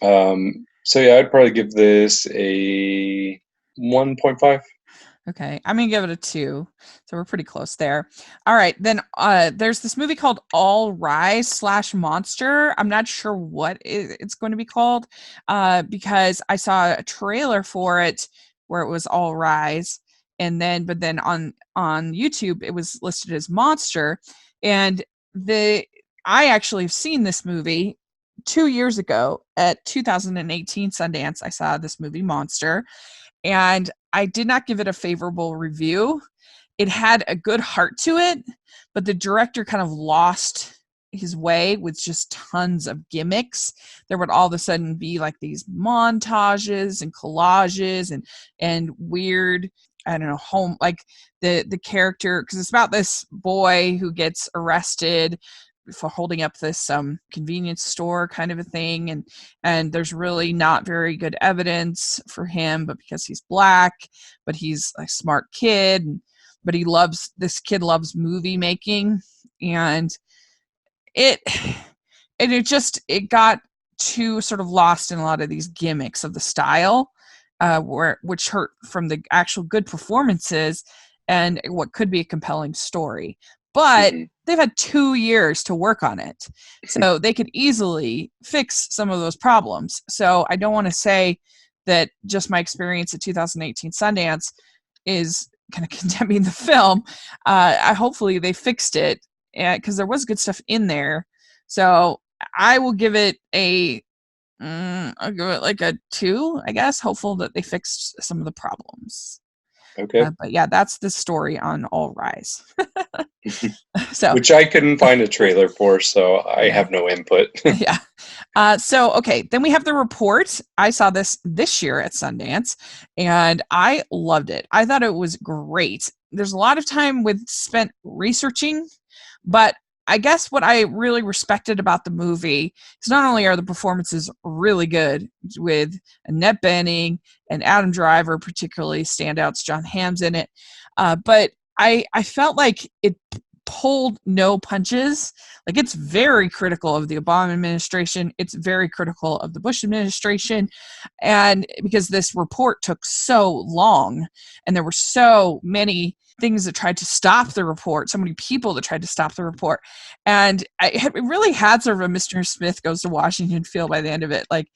B: So yeah, I'd probably give this a 1.5.
A: Okay, I'm gonna give it a 2. So we're pretty close there. All right, then there's this movie called All Rise / Monster. I'm not sure what it's going to be called because I saw a trailer for it where it was All Rise, and then on YouTube it was listed as Monster, and the I actually have seen this movie 2 years ago at 2018 Sundance. I saw this movie Monster, and I did not give it a favorable review. It had a good heart to it, but the director kind of lost his way with just tons of gimmicks. There would all of a sudden be like these montages and collages and weird, I don't know, home, like the character, because it's about this boy who gets arrested for holding up this convenience store kind of a thing, and there's really not very good evidence for him, but because he's black, but he's a smart kid, but this kid loves movie making, and it it got too sort of lost in a lot of these gimmicks of the style, which hurt from the actual good performances and what could be a compelling story. But they've had 2 years to work on it, so they could easily fix some of those problems. So I don't want to say that just my experience at 2018 Sundance is kind of condemning the film. Hopefully they fixed it, because there was good stuff in there. So I will give it I'll give it like a 2, I guess. Hopeful that they fixed some of the problems.
B: Okay.
A: But yeah, that's the story on All Rise. So,
B: which I couldn't find a trailer for, so I have no input.
A: yeah. So, okay, then we have The Report. I saw this year at Sundance, and I loved it. I thought it was great. There's a lot of time spent researching, but I guess what I really respected about the movie is not only are the performances really good with Annette Bening and Adam Driver, particularly standouts, John Hamm's in it, but I felt like it pulled no punches. Like, it's very critical of the Obama administration. It's very critical of the Bush administration. And because this report took so long and there were so many things that tried to stop the report, so many people that tried to stop the report. And it really had sort of a Mr. Smith Goes to Washington feel by the end of it. Like,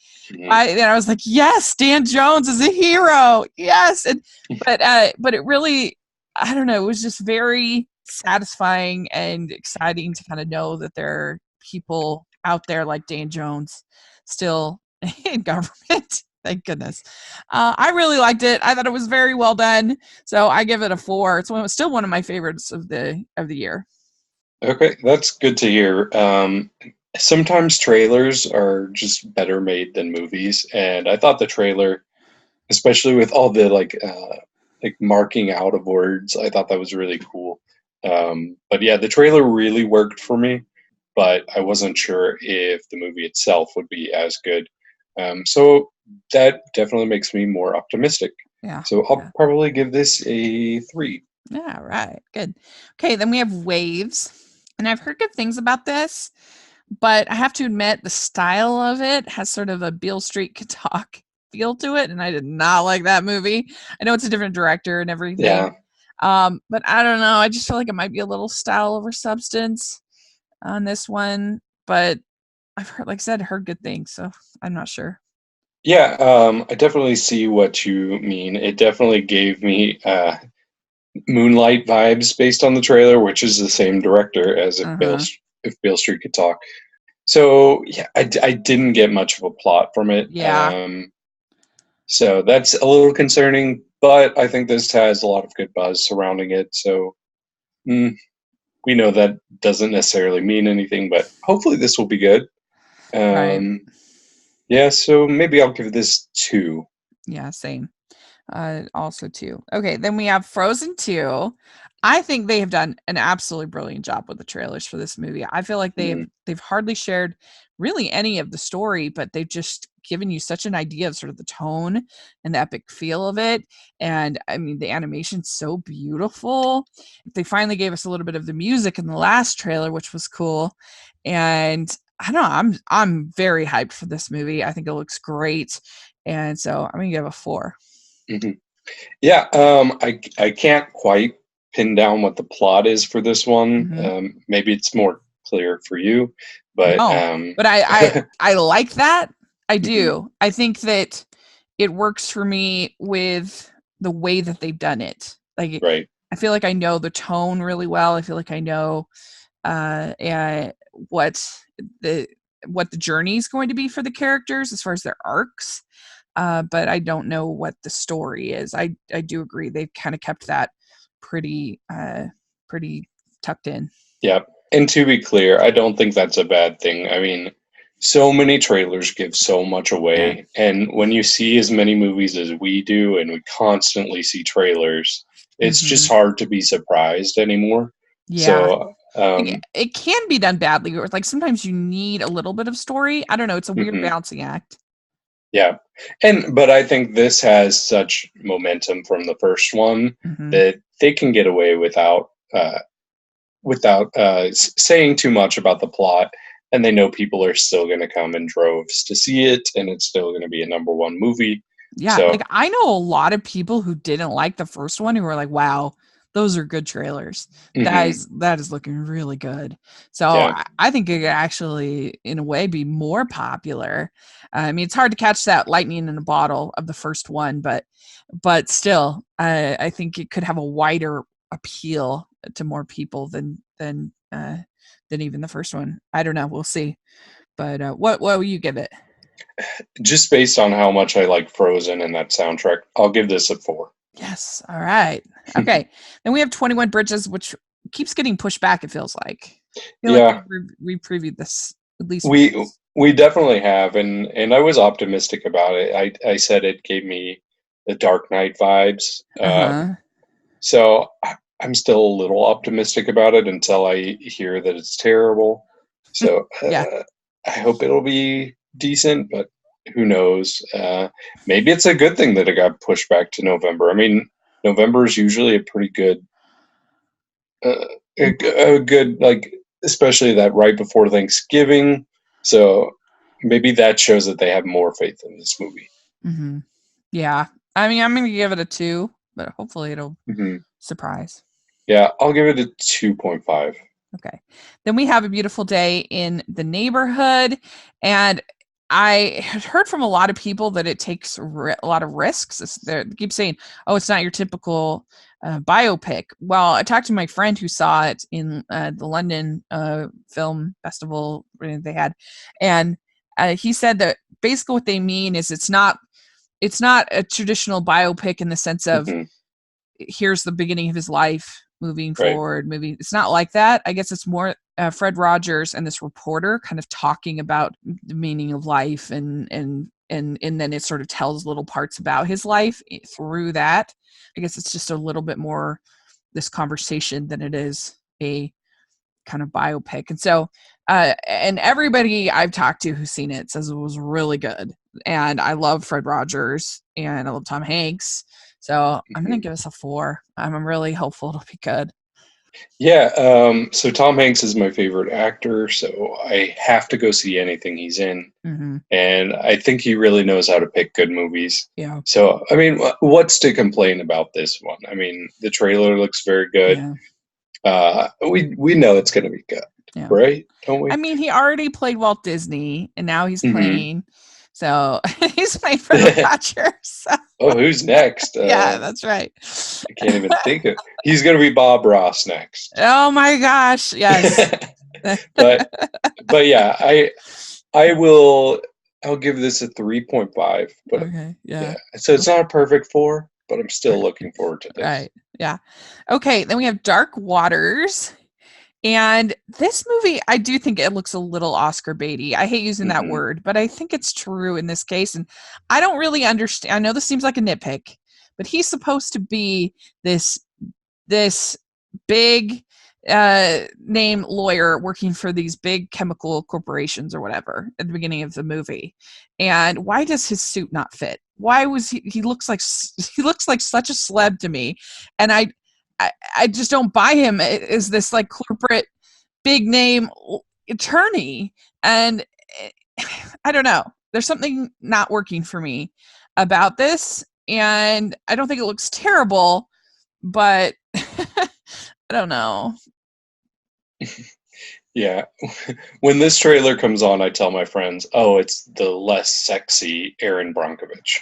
A: I was like, yes, Dan Jones is a hero. Yes. But it really, I don't know, it was just very satisfying and exciting to kind of know that there are people out there like Dan Jones still in government. Thank goodness. I really liked it. I thought it was very well done. So I give it a 4. It's still one of my favorites of the year.
B: Okay, that's good to hear. Sometimes trailers are just better made than movies, and I thought the trailer, especially with all the like marking out of words, I thought that was really cool. But yeah, the trailer really worked for me, but I wasn't sure if the movie itself would be as good. So that definitely makes me more optimistic.
A: Yeah.
B: So I'll probably give this a 3.
A: Yeah, right. Good. Okay, then we have Waves. And I've heard good things about this, but I have to admit the style of it has sort of a Beale Street could talk feel to it, and I did not like that movie. I know it's a different director and everything.
B: Yeah.
A: But I don't know. I just feel like it might be a little style over substance on this one. But I've heard, like I said, heard good things, so I'm not sure.
B: Yeah, I definitely see what you mean. It definitely gave me Moonlight vibes based on the trailer, which is the same director as if Beale Street Could Talk. So yeah, I didn't get much of a plot from it.
A: Yeah.
B: So that's a little concerning, but I think this has a lot of good buzz surrounding it. So we know that doesn't necessarily mean anything, but hopefully this will be good.
A: Right.
B: Yeah, so maybe I'll give this 2.
A: Yeah, same. Also 2. Okay, then we have Frozen 2. I think they have done an absolutely brilliant job with the trailers for this movie. I feel like they've hardly shared really any of the story, but they've just given you such an idea of sort of the tone and the epic feel of it. And I mean, the animation's so beautiful. They finally gave us a little bit of the music in the last trailer, which was cool. And I don't know. I'm very hyped for this movie. I think it looks great, and so I'm gonna give it a 4.
B: Hmm. Yeah, I can't quite pin down what the plot is for this one.
A: Mm-hmm.
B: Maybe it's more clear for you, but
A: No, but I like that. I
B: mhm,
A: do. I think that it works for me with the way that they've done it. Like,
B: right.
A: I feel like I know the tone really well. I feel like I know what the what the journey is going to be for the characters as far as their arcs. But I don't know what the story is. I do agree they've kind of kept that pretty pretty tucked in.
B: Yeah. And to be clear, I don't think that's a bad thing. I mean, so many trailers give so much
A: Yeah.
B: away. And when you see as many movies as we do, and we constantly see trailers, it's
A: Hmm.
B: just hard to be surprised anymore.
A: Yeah.
B: So,
A: Like, it can be done badly, or like sometimes you need a little bit of story. I don't know. It's a weird
B: mhm,
A: balancing act.
B: yeah. But I think this has such momentum from the first one
A: Hmm.
B: that they can get away without saying too much about the plot, and they know people are still going to come in droves to see it, and it's still going to be a number one movie.
A: Yeah, like
B: So,
A: I know a lot of people who didn't like the first one who were like, "Wow, those are good trailers.
B: mhm,
A: That is looking really good." So
B: yeah,
A: I think it could actually, in a way, be more popular. I mean, it's hard to catch that lightning in a bottle of the first one, but still, I think it could have a wider appeal to more people than even the first one. I don't know. We'll see. But what will you give it?
B: just based on how much I like Frozen and that soundtrack, I'll give this a 4.
A: Yes. All right. Okay. Then we have 21 Bridges, which keeps getting pushed back, it feels like. I feel like
B: Yeah,
A: we previewed this at least
B: we
A: once.
B: we definitely have, and I was optimistic about it. I said it gave me the Dark Knight vibes.
A: Uh-huh.
B: So I'm still a little optimistic about it until I hear that it's terrible. So
A: Yeah.
B: I hope it'll be decent, but who knows? Maybe it's a good thing that it got pushed back to November. I mean, November is usually a pretty good, uh, a good like, especially that right before Thanksgiving. So maybe that shows that they have more faith in this movie.
A: Mm-hmm. Yeah. I mean, I'm going to give it a 2, but hopefully it'll
B: Hmm.
A: surprise.
B: Yeah, I'll give it a 2.5.
A: Okay. Then we have A Beautiful Day in the Neighborhood. And I had heard from a lot of people that it takes a lot of risks. They keep saying, oh, it's not your typical biopic. Well, I talked to my friend who saw it in the London Film Festival they had. And he said that basically what they mean is it's not a traditional biopic in the sense of
B: Hmm.
A: here's the beginning of his life moving
B: Right.
A: forward movie. It's not like that. I guess it's more Fred Rogers and this reporter kind of talking about the meaning of life, and then it sort of tells little parts about his life through that. I guess it's just a little bit more this conversation than it is a kind of biopic. And so and everybody I've talked to who's seen it says it was really good. And I love Fred Rogers and I love Tom Hanks. So I'm gonna
B: Hmm.
A: give us a 4. I'm really hopeful it'll be good.
B: Yeah, so Tom Hanks is my favorite actor, so I have to go see anything he's in,
A: Hmm.
B: and I think he really knows how to pick good movies.
A: Yeah.
B: So, I mean, what's to complain about this one? I mean, the trailer looks very good.
A: Yeah.
B: We know it's going to be good,
A: Yeah.
B: right? Don't
A: I
B: we?
A: mean, he already played Walt Disney and now he's
B: Hmm.
A: playing. So he's playing Fred Rogers. So,
B: Oh, who's next?
A: yeah, that's right.
B: I can't even think of. He's going to be Bob Ross next.
A: Oh my gosh. Yes.
B: but but yeah, I will. I'll give this a 3.5. But
A: Okay.
B: yeah,
A: Yeah.
B: so it's not a perfect 4, but I'm still looking forward to this.
A: Right. Yeah. Okay. Then we have Dark Waters. And this movie, I do think it looks a little Oscar baity. I hate using that
B: Hmm.
A: word, but I think it's true in this case. And I don't really understand. I know this seems like a nitpick, but he's supposed to be this this big name lawyer working for these big chemical corporations or whatever at the beginning of the movie. And why does his suit not fit? Why was he looks like he looks like such a celeb to me, and I just don't buy him as this like corporate big name attorney, and I don't know. There's something not working for me about this, and I don't think it looks terrible, but I don't know.
B: Yeah. When this trailer comes on, I tell my friends, "Oh, it's the less sexy Aaron Brockovich."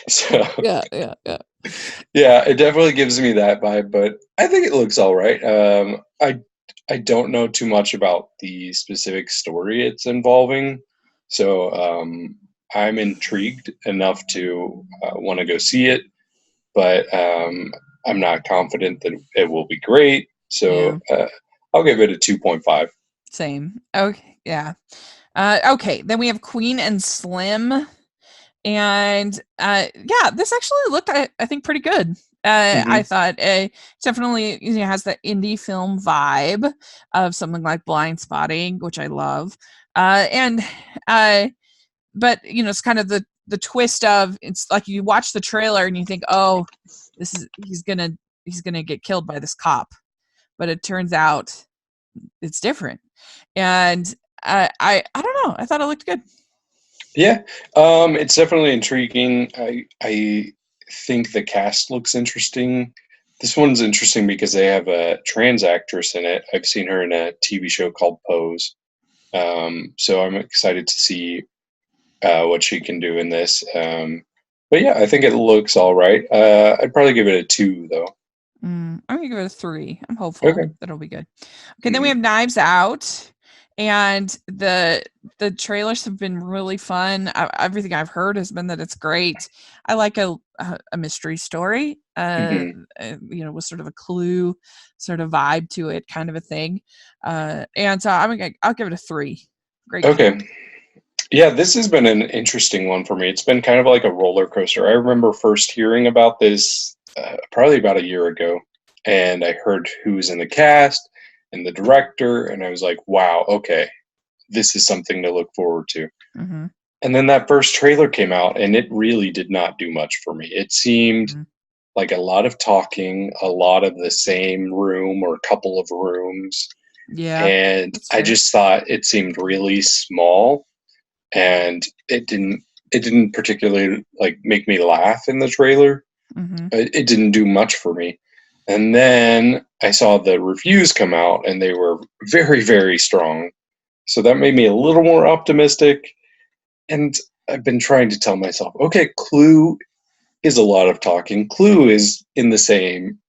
B: So
A: Yeah.
B: yeah, it definitely gives me that vibe, but I think it looks all right. I don't know too much about the specific story it's involving, so I'm intrigued enough to want to go see it, but I'm not confident that it will be great. So
A: Yeah.
B: I'll give it a 2.5.
A: Same. Okay. Yeah. Okay. Then we have Queen and Slim. And yeah, this actually looked, I think, pretty good. I
B: Hmm.
A: thought definitely has the indie film vibe of something like Blind Spotting, which I love. And but it's kind of the twist of, it's like you watch the trailer and you think, oh, this is he's gonna get killed by this cop, but it turns out it's different. And I don't know, I thought it looked good.
B: Yeah, it's definitely intriguing. I think the cast looks interesting. This one's interesting because they have a trans actress in it. I've seen her in a TV show called Pose. So I'm excited to see what she can do in this. But yeah, I think it looks all right. I'd probably give it a 2 though.
A: I'm gonna give it a 3. I'm hopeful
B: Okay.
A: that it'll be good. Okay, then we
B: Hmm.
A: have Knives Out, and the trailers have been really fun. Everything I've heard has been that it's great. I like a mystery story,
B: Hmm.
A: with sort of a clue, sort of vibe to it, kind of a thing. And so I'll give it a 3. Great film.
B: Okay. Yeah, this has been an interesting one for me. It's been kind of like a roller coaster. I remember first hearing about this probably about a year ago, and I heard who was in the cast and the director, and I was like, wow, okay, this is something to look forward to.
A: Hmm.
B: And then that first trailer came out, and it really did not do much for me. It seemed like a lot of talking, a lot of the same room or couple of rooms,
A: Yeah,
B: and
A: that's
B: I
A: fair.
B: just thought it seemed really small, and it didn't particularly like make me laugh in the trailer.
A: Hmm.
B: It didn't do much for me. And then I saw the reviews come out, and they were very, very strong. So that made me a little more optimistic. And I've been trying to tell myself, okay, Clue is a lot of talking. Clue is in the same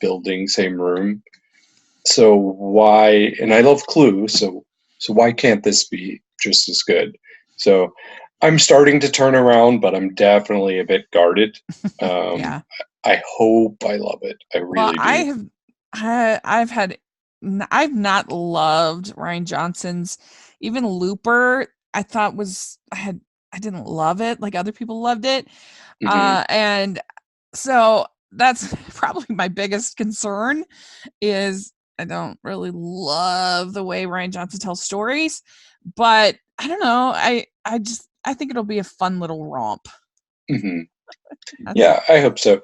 B: building, same room. So why? And I love Clue, so why can't this be just as good? So I'm starting to turn around, but I'm definitely a bit guarded. Um,
A: Yeah.
B: I hope I love it. I
A: Well,
B: really do.
A: I've not loved Ryan Johnson's, even Looper. I thought was I didn't love it like other people loved it,
B: Hmm.
A: and so that's probably my biggest concern is I don't really love the way Ryan Johnson tells stories, but I don't know. I think it'll be a fun little romp.
B: Hmm.
A: That's it.
B: Yeah, I hope so.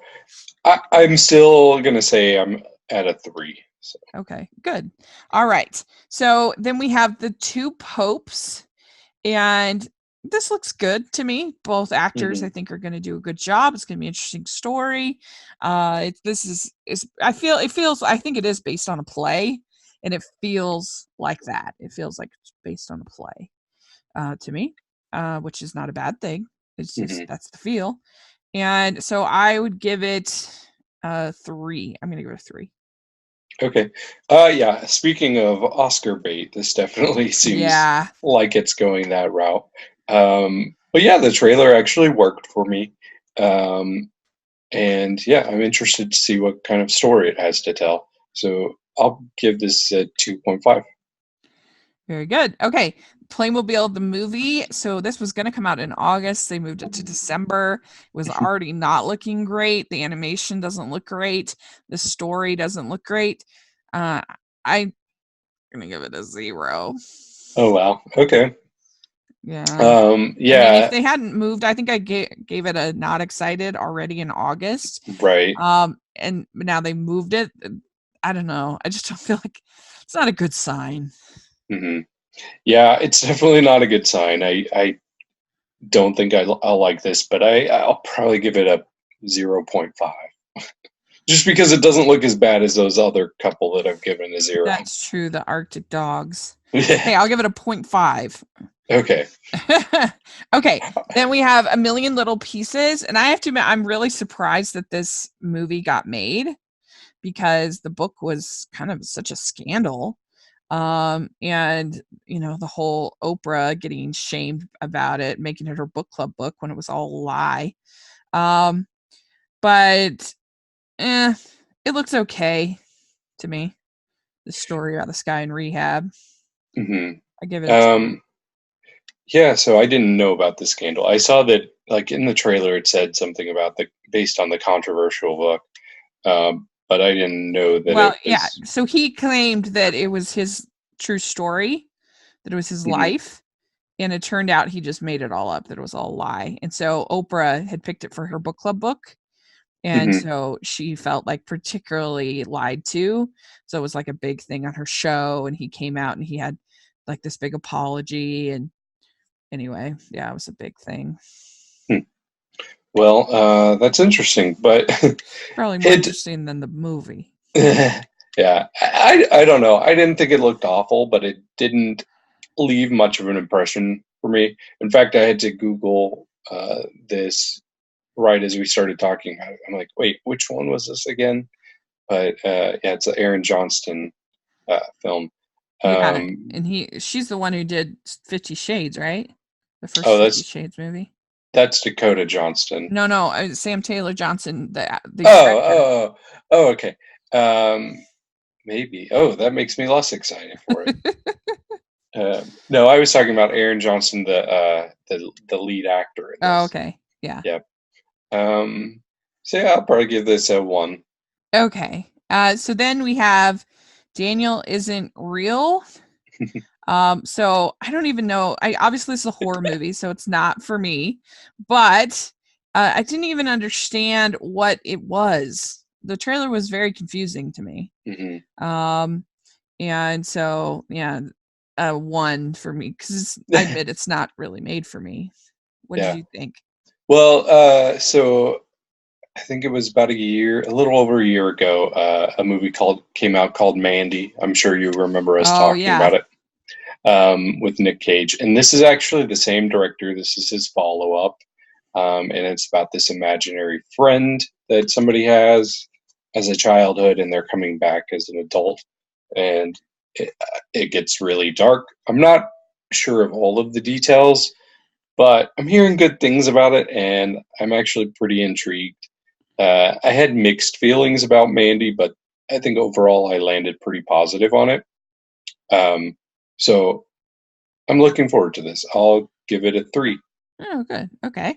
B: I'm still gonna say I'm at a 3. So.
A: Okay, good. All right. So then we have the two popes, and this looks good to me. Both actors, I
B: Hmm.
A: think, are going to do a good job. It's going to be an interesting story. This is it feels I think it is based on a play, and it feels like that. It feels like it's based on a play to me, which is not a bad thing. It's just
B: Hmm.
A: that's the feel, and so I would give it a 3. I'm going to give it a 3.
B: Okay. Yeah. Speaking of Oscar bait, this definitely seems
A: Yeah.
B: like it's going that route. But yeah, the trailer actually worked for me. Um, and yeah, I'm interested to see what kind of story it has to tell. So I'll give this a 2.5.
A: Very good. Okay. Playmobil the movie. So this was going to come out in August. They moved it to December. It was already not looking great. The animation doesn't look great. The story doesn't look great. I'm going to give it a 0.
B: Oh wow. Okay.
A: Yeah. I mean, if
B: Yeah.
A: they hadn't moved, I think I gave it a not excited already in August.
B: Right.
A: And now they moved it. I don't know. I just don't feel like it's not a good sign.
B: Hmm. Yeah, it's definitely not a good sign. I don't think I'll like this, but I'll probably give it a 0.5. Just because it doesn't look as bad as those other couple that I've given a 0.
A: That's true. The Arctic dogs.
B: Yeah.
A: Okay, I'll give it a 0.5.
B: Okay.
A: Okay, then we have A Million Little Pieces, and I have to admit, I'm really surprised that this movie got made because the book was kind of such a scandal. And the whole Oprah getting shamed about it, making it her book club book when it was all a lie. But it looks okay to me. The story about this guy in rehab.
B: Hmm.
A: I give it a 2.
B: Yeah, so I didn't know about the scandal. I saw that, like in the trailer, it said something about based on the controversial book, but I didn't know that
A: Well,
B: it
A: yeah.
B: was.
A: So he claimed that it was his true story, that it was his
B: Mhm,
A: life, and it turned out he just made it all up, that it was all a lie. And so Oprah had picked it for her book club book, and
B: mhm.
A: so she felt like particularly lied to. So it was like a big thing on her show, and he came out and he had like this big apology. And anyway, yeah, it was a big thing.
B: Hmm. Well, that's interesting, but
A: Probably more
B: it.
A: interesting than the movie.
B: Yeah, I don't know. I didn't think it looked awful, but it didn't leave much of an impression for me. In fact, I had to Google this right as we started talking about it. I'm like, wait, which one was this again? But yeah, it's an Aaron Johnston film.
A: Yeah,
B: Um,
A: and she's the one who did 50 Shades, right? The first
B: oh,
A: 50 Shades movie.
B: that's Dakota Johnston.
A: No, Sam Taylor Johnson, the
B: Oh,
A: director.
B: okay. Um, maybe. Oh, that makes me less excited for it. No, I was talking about Aaron Johnson, the lead actor in
A: Oh,
B: this.
A: okay. Yeah.
B: Yep. So yeah, I'll probably give this a 1.
A: Okay. So then we have Daniel Isn't Real. So I don't even know. I obviously it's a horror movie, so it's not for me. But I didn't even understand what it was. The trailer was very confusing to me.
B: Hmm.
A: And so yeah, 1 for me because I admit it's not really made for me. What did
B: Yeah.
A: you think?
B: Well, so I think it was about a little over a year ago, a movie came out called Mandy. I'm sure you remember us
A: Oh
B: talking
A: yeah.
B: about it, with Nick Cage. And this is actually the same director. This is his follow up, and it's about this imaginary friend that somebody has as a childhood, and they're coming back as an adult, and it gets really dark. I'm not sure of all of the details, but I'm hearing good things about it, and I'm actually pretty intrigued. I had mixed feelings about Mandy, but I think overall I landed pretty positive on it. Um, so I'm looking forward to this. I'll give it a 3.
A: Oh, good. Okay.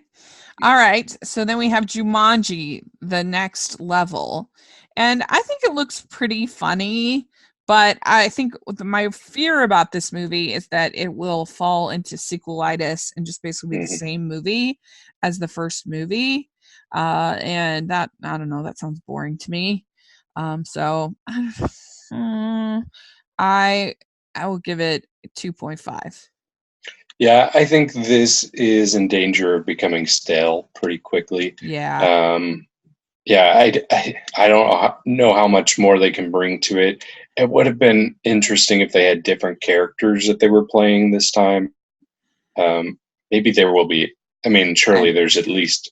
A: All right. So then we have Jumanji, the next level. And I think it looks pretty funny, but I think my fear about this movie is that it will fall into sequelitis and just basically be the
B: Hmm.
A: same movie as the first movie. And that, I don't know, that sounds boring to me. So mm, I I will give it 2.5.
B: Yeah, I think this is in danger of becoming stale pretty quickly.
A: Yeah.
B: Um, yeah, I don't know how much more they can bring to it. It would have been interesting if they had different characters that they were playing this time. Um, Maybe there will be. I mean, surely
A: I
B: there's at least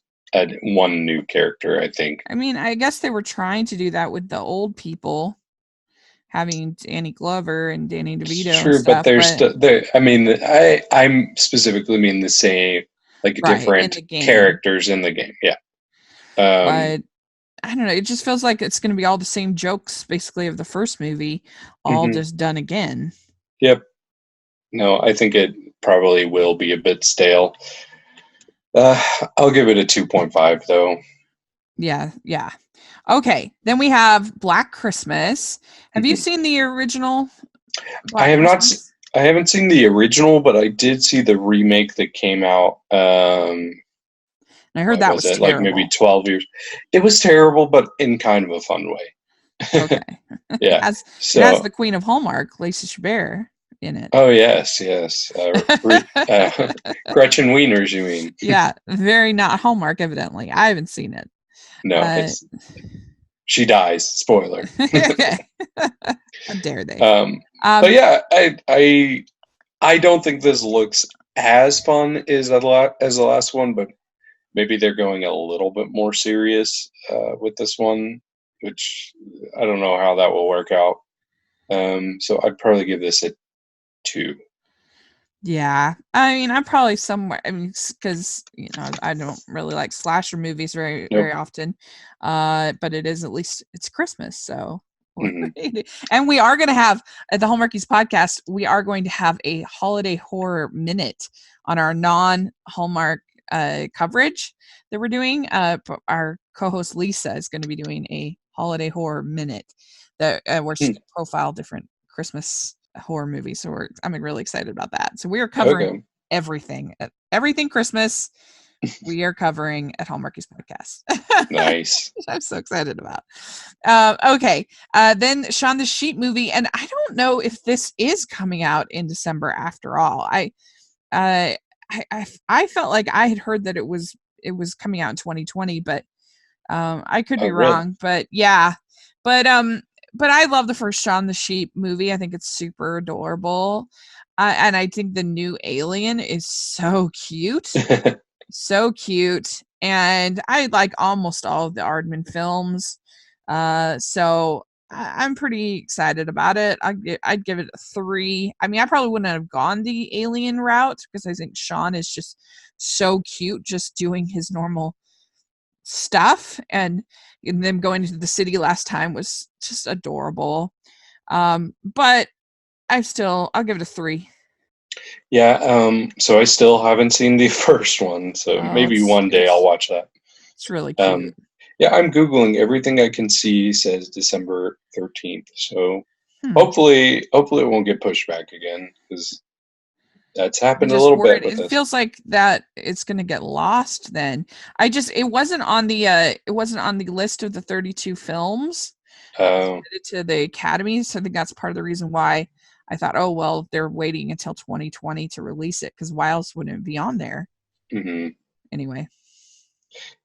B: one new character, I think.
A: I mean, I guess they were trying to do that with the old people, having Danny Glover and Danny DeVito and
B: Sure, but
A: stuff,
B: there's
A: but
B: there. I mean, I'm specifically mean the same, like
A: right, in
B: different
A: the game.
B: characters in the game. Yeah. Um,
A: But I don't know, it just feels like it's gonna be all the same jokes basically of the first movie, all
B: mhm.
A: just done again.
B: Yep. No, I think it probably will be a bit stale. Uh, I'll give it a 2.5 though.
A: Yeah, yeah. Okay, then we have Black Christmas. Have you
B: Mhm.
A: seen the original
B: I
A: Black
B: have not.
A: Christmas?
B: I haven't seen the original, but I did see the remake that came out.
A: And I heard
B: What
A: that
B: was
A: was
B: it? Like maybe
A: terrible.
B: 12 years. It was terrible, but in kind of a fun way.
A: Okay.
B: Yeah.
A: It has
B: So,
A: the Queen of Hallmark, Lacey Chabert, in it.
B: oh yes, yes. Gretchen Wieners, you mean?
A: Yeah, very not Hallmark, evidently. I haven't seen it.
B: No, she dies. Spoiler.
A: How dare they?
B: But yeah, I don't think this looks as fun as the last one, but maybe they're going a little bit more serious with this one, which I don't know how that will work out. So I'd probably give this a 2.
A: Yeah, I mean, I'm probably somewhere. I mean, because I don't really like slasher movies very
B: Nope.
A: often, but it is, at least it's Christmas, so.
B: Mm-hmm.
A: And we are going to have, at the Hallmarkies podcast, we are going to have a holiday horror minute on our non-Hallmark coverage that we're doing. Our co-host Lisa is going to be doing a holiday horror minute that where she's going to profile different Christmas horror movies. So I'm really excited about that. So we are covering everything Christmas. We are covering at Hallmarkies podcast.
B: Nice.
A: I'm so excited about. Okay. Then Shaun the Sheep movie, and I don't know if this is coming out in December after all. I felt like I had heard that it was coming out in 2020, but I could be wrong. But yeah, but I love the first Shaun the Sheep movie. I think it's super adorable, and I think the new alien is so cute. So cute, and I like almost all of the Aardman films, so I'm pretty excited about it. I'd give it a 3. I mean, I probably wouldn't have gone the alien route because I think Shaun is just so cute, just doing his normal stuff, and them going into the city last time was just adorable. But I'll give it a 3.
B: Yeah, so I still haven't seen the first one, so maybe one day I'll watch that.
A: It's really cute.
B: Yeah, I'm Googling. Everything I can see says December 13th, so hopefully it won't get pushed back again, because that's happened a little bit with
A: it
B: this.
A: feels like that it's going to get lost then. It wasn't on the list of the 32 films submitted to the Academy, so I think that's part of the reason why I thought, oh well, they're waiting until 2020 to release it, because why else wouldn't it be on there?
B: Mm-hmm.
A: Anyway.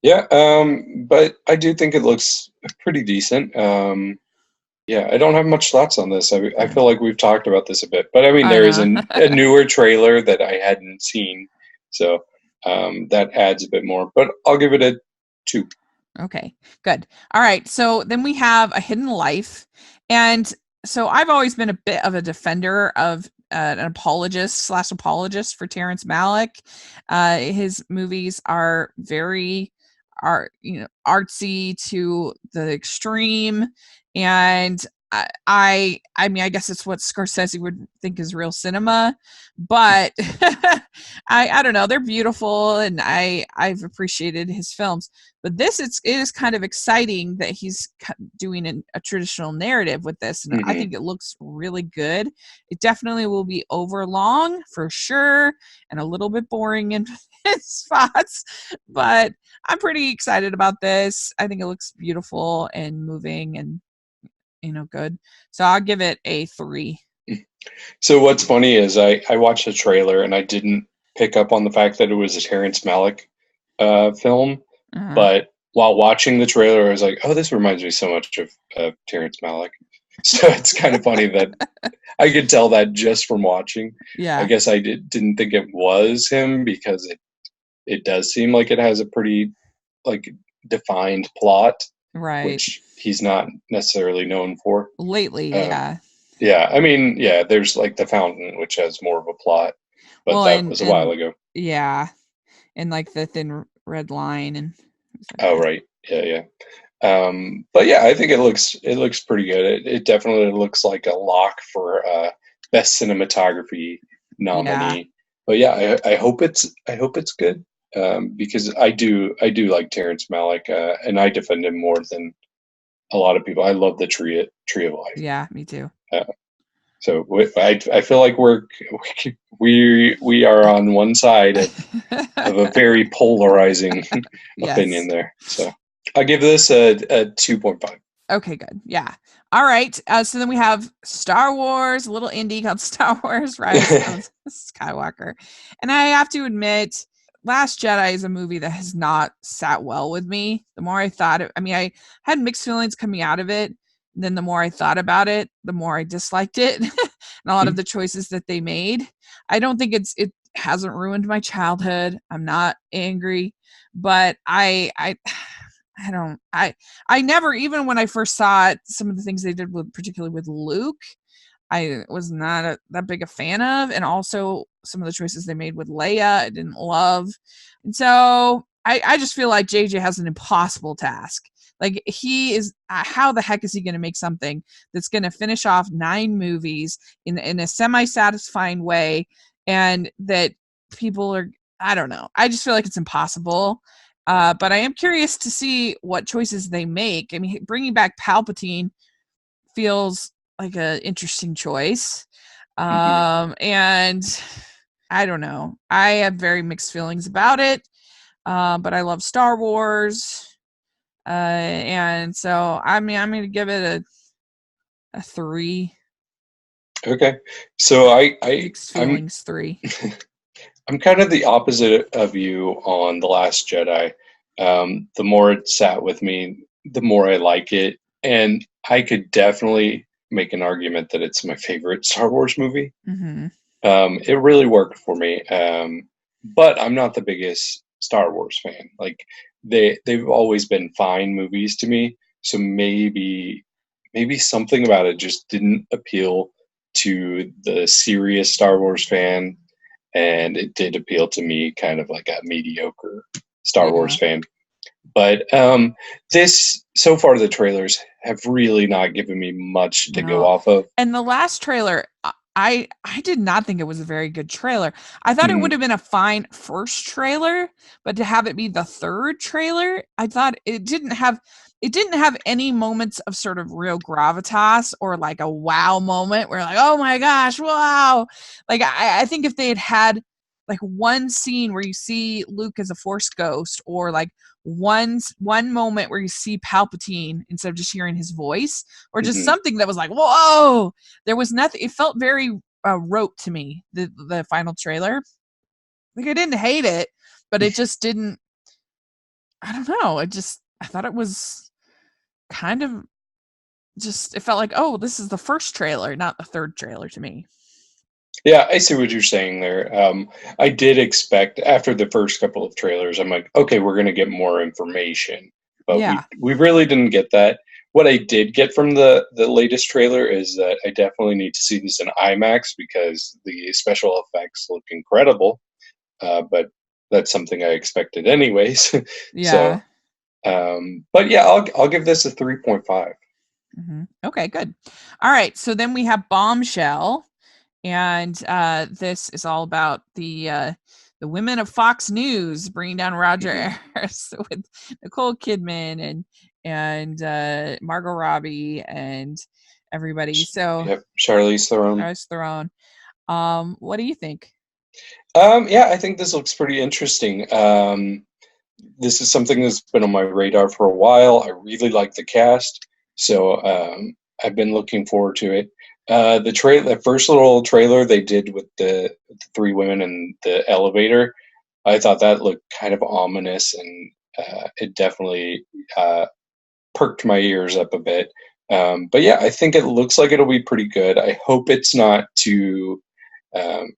B: Yeah, but I do think it looks pretty decent. Yeah, I don't have much thoughts on this. I feel like we've talked about this a bit, but I mean, there is a newer trailer that I hadn't seen, so that adds a bit more. But I'll give it a 2.
A: Okay, good. All right, so then we have A Hidden Life, and so I've always been a bit of a defender of an apologist for Terrence Malick. His movies are very artsy to the extreme, and I mean, I guess it's what Scorsese would think is real cinema, but I don't know. They're beautiful, and I've appreciated his films. But it is kind of exciting that he's doing a traditional narrative with this, and I think it looks really good. It definitely will be over long for sure, and a little bit boring in spots, but I'm pretty excited about this. I think it looks beautiful and moving and good. So I'll give it a 3.
B: So what's funny is I watched the trailer and I didn't pick up on the fact that it was a Terrence Malick film, but while watching the trailer, I was like, oh, this reminds me so much of Terrence Malick. So it's kind of funny that I could tell that just from watching.
A: Yeah.
B: I guess I didn't think it was him, because it does seem like it has a pretty defined plot,
A: right,
B: which he's not necessarily known for
A: lately. Yeah.
B: Yeah, I mean, yeah, there's like The Fountain, which has more of a plot, but that was a while ago.
A: Yeah, and like The Thin Red Line and.
B: Oh right, yeah. But yeah, I think it looks pretty good. It definitely looks like a lock for best cinematography nominee. Yeah. But yeah, I hope it's good, because I do like Terrence Malick, and I defend him more than a lot of people. I love the Tree of Life.
A: Yeah, me too.
B: So I feel like we are on one side of a very polarizing opinion there. So I'll give this a 2.5.
A: Okay, good. Yeah. All right. So then we have Star Wars, a little indie called Star Wars Rise of Skywalker. And I have to admit, Last Jedi is a movie that has not sat well with me. The more I thought I had mixed feelings coming out of it. Then the more I thought about it, the more I disliked it and a lot of the choices that they made. I don't think it hasn't ruined my childhood. I'm not angry, but I never, even when I first saw it, some of the things they did with, particularly with Luke, I was not that big a fan of, and also some of the choices they made with Leia, I didn't love, and so I just feel like JJ has an impossible task. Like he is, how the heck is he going to make something that's going to finish off 9 movies in a semi-satisfying way, and that people are, I don't know. I just feel like it's impossible. But I am curious to see what choices they make. I mean, bringing back Palpatine feels like an interesting choice. And I don't know. I have very mixed feelings about it. But I love Star Wars. And so I'm going to give it a 3.
B: Okay, so
A: Mixed feelings 3.
B: I'm kind of the opposite of you on The Last Jedi. The more it sat with me, the more I like it, and I could definitely make an argument that it's my favorite Star Wars movie.
A: Mm-hmm.
B: It really worked for me, but I'm not the biggest Star Wars fan. Like they've always been fine movies to me, so maybe something about it just didn't appeal to the serious Star Wars fan, and it did appeal to me, kind of like a mediocre Star Wars
A: Yeah.
B: fan. But this, so far, the trailers have really not given me much to go off of.
A: And the last trailer, I did not think it was a very good trailer. I thought it would
B: Mhm.
A: have been a fine first trailer, but to have it be the third trailer, I thought it didn't have any moments of sort of real gravitas or like a wow moment where like, oh my gosh, wow. Like I think if they had like one scene where you see Luke as a force ghost, or like one moment where you see Palpatine instead of just hearing his voice, or just
B: Mhm.
A: something that was like, whoa, there was nothing. It felt very rote to me, the final trailer. Like I didn't hate it, but it just didn't, I don't know, I thought it was kind of just, it felt like, oh, this is the first trailer, not the third trailer to me.
B: Yeah, I see what you're saying there. I did expect after the first couple of trailers, I'm like, okay, we're going to get more information, but
A: Yeah.
B: we really didn't get that. What I did get from the latest trailer is that I definitely need to see this in IMAX because the special effects look incredible. But that's something I expected anyways.
A: Yeah.
B: So, but yeah, I'll give this a 3.5.
A: Okay, good. All right, so then we have Bombshell, and this is all about the women of Fox News bringing down Roger Ayers with Nicole Kidman and Margot Robbie and everybody. So
B: Yep, Charlize Theron.
A: Charlize Theron. What do you think?
B: Yeah, I think this looks pretty interesting. This is something that's been on my radar for a while. I really like the cast, so I've been looking forward to it. The first little trailer they did with the 3 women in the elevator, I thought that looked kind of ominous, and it definitely perked my ears up a bit. But yeah, I think it looks like it'll be pretty good. I hope it's not too um,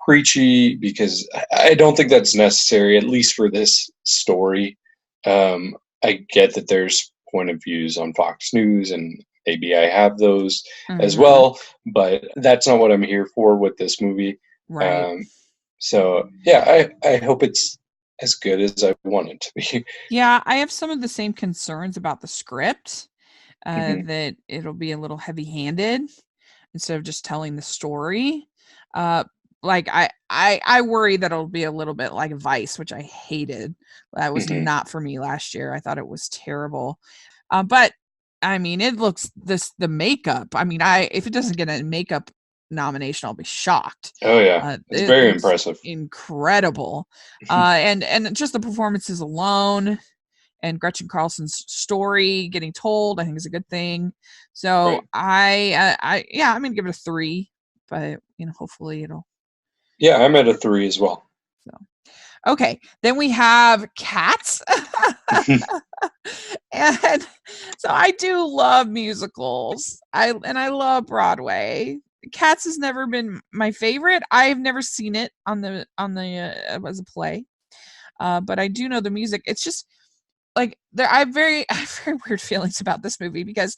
B: preachy, because I don't think that's necessary, at least for this story. I get that there's point of views on Fox News, and maybe I have those as
A: Mm-hmm.
B: well, but that's not what I'm here for with this movie.
A: Right.
B: Um, so yeah, I hope it's as good as I want it to be.
A: Yeah, I have some of the same concerns about the script,
B: Hmm.
A: that it'll be a little heavy-handed instead of just telling the story. Uh, like I worry that it'll be a little bit like Vice, which I hated. That was
B: Hmm.
A: not for me last year. I thought it was terrible. But I mean, it looks, the makeup. I mean, I if it doesn't get a makeup nomination, I'll be shocked.
B: Oh yeah, it's
A: It
B: very
A: looks
B: impressive.
A: incredible, and just the performances alone, and Gretchen Carlson's story getting told, I think, is a good thing. So
B: Right.
A: I'm gonna give it a 3, but hopefully it'll.
B: Yeah, I'm at a 3 as well.
A: So okay, then we have Cats. And so I do love musicals. I love Broadway. Cats has never been my favorite. I've never seen it on the as a play. But I do know the music. It's just like I have very weird feelings about this movie because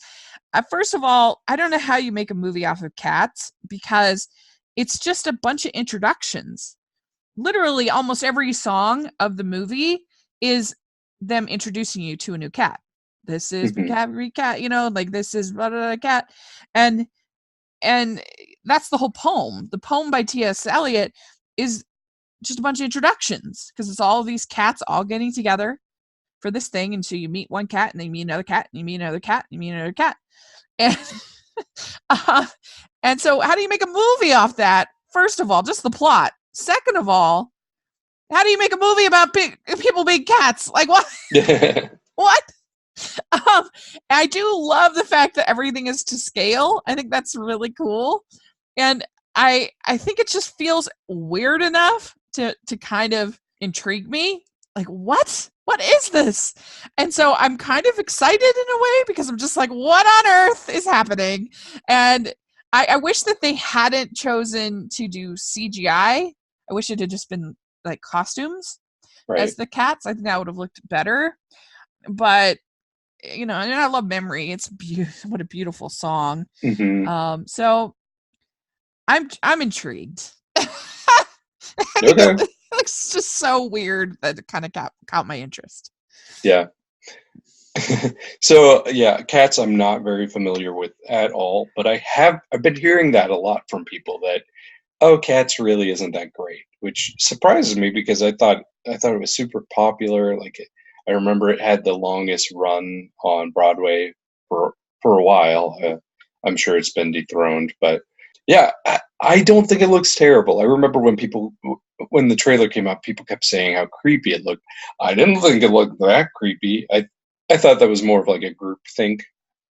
A: first of all, I don't know how you make a movie off of Cats because it's just a bunch of introductions. Literally almost every song of the movie is them introducing you to a new cat. This is Cadbury cat, like this is blah, blah, blah, cat. And that's the whole poem. The poem by T.S. Eliot is just a bunch of introductions because it's all of these cats all getting together for this thing. And so you meet one cat and then you meet another cat and you meet another cat and you meet another cat. And and so how do you make a movie off that? First of all, just the plot. Second of all, how do you make a movie about people being cats? Like what? What? I do love the fact that everything is to scale. I think that's really cool. And I think it just feels weird enough to kind of intrigue me. Like, what is this? And so I'm kind of excited in a way because I'm just like, what on earth is happening? And I wish that they hadn't chosen to do CGI. I wish it had just been like costumes as the cats. I think that would have looked better. But and I love Memory. It's what a beautiful song. So I'm intrigued.
B: Okay.
A: It's just so weird that it kind of caught my interest.
B: Yeah. So yeah, Cats I'm not very familiar with at all, but I've been hearing that a lot from people that Cats really isn't that great, which surprises me because I thought it was super popular. Like I remember it had the longest run on Broadway for a while. I'm sure it's been dethroned, but yeah, I don't think it looks terrible. I remember when the trailer came out, people kept saying how creepy it looked. I didn't think it looked that creepy. I thought that was more of like a group think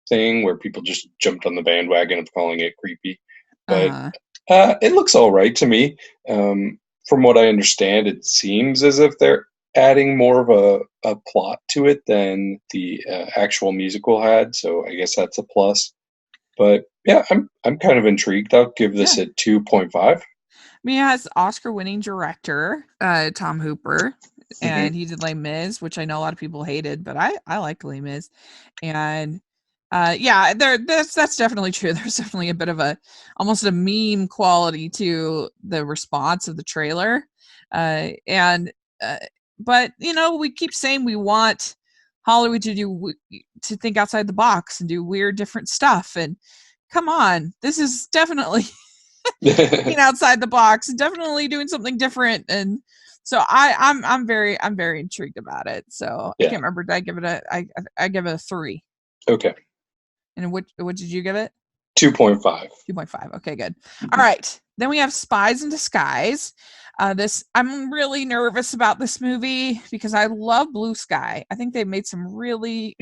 B: thing where people just jumped on the bandwagon of calling it creepy. But it looks all right to me. From what I understand, it seems as if they're adding more of a plot to it than the actual musical had. So I guess that's a plus. But yeah, I'm kind of intrigued. I'll give this a 2.5.
A: I mean, it has Oscar-winning director Tom Hooper, and he did Les Mis, which I know a lot of people hated, but I like Les Mis. And that's definitely true. There's definitely a bit of almost a meme quality to the response of the trailer. But we keep saying we want Hollywood to think outside the box and do weird, different stuff. And come on, this is definitely thinking outside the box, definitely doing something different. And so I'm very intrigued about it. So I can't remember. Did I give it I give it a 3.
B: Okay.
A: And what did you give it?
B: 2.5.
A: 2.5. Okay, good. All right. Then we have Spies in Disguise. I'm really nervous about this movie because I love Blue Sky. I think they've made some really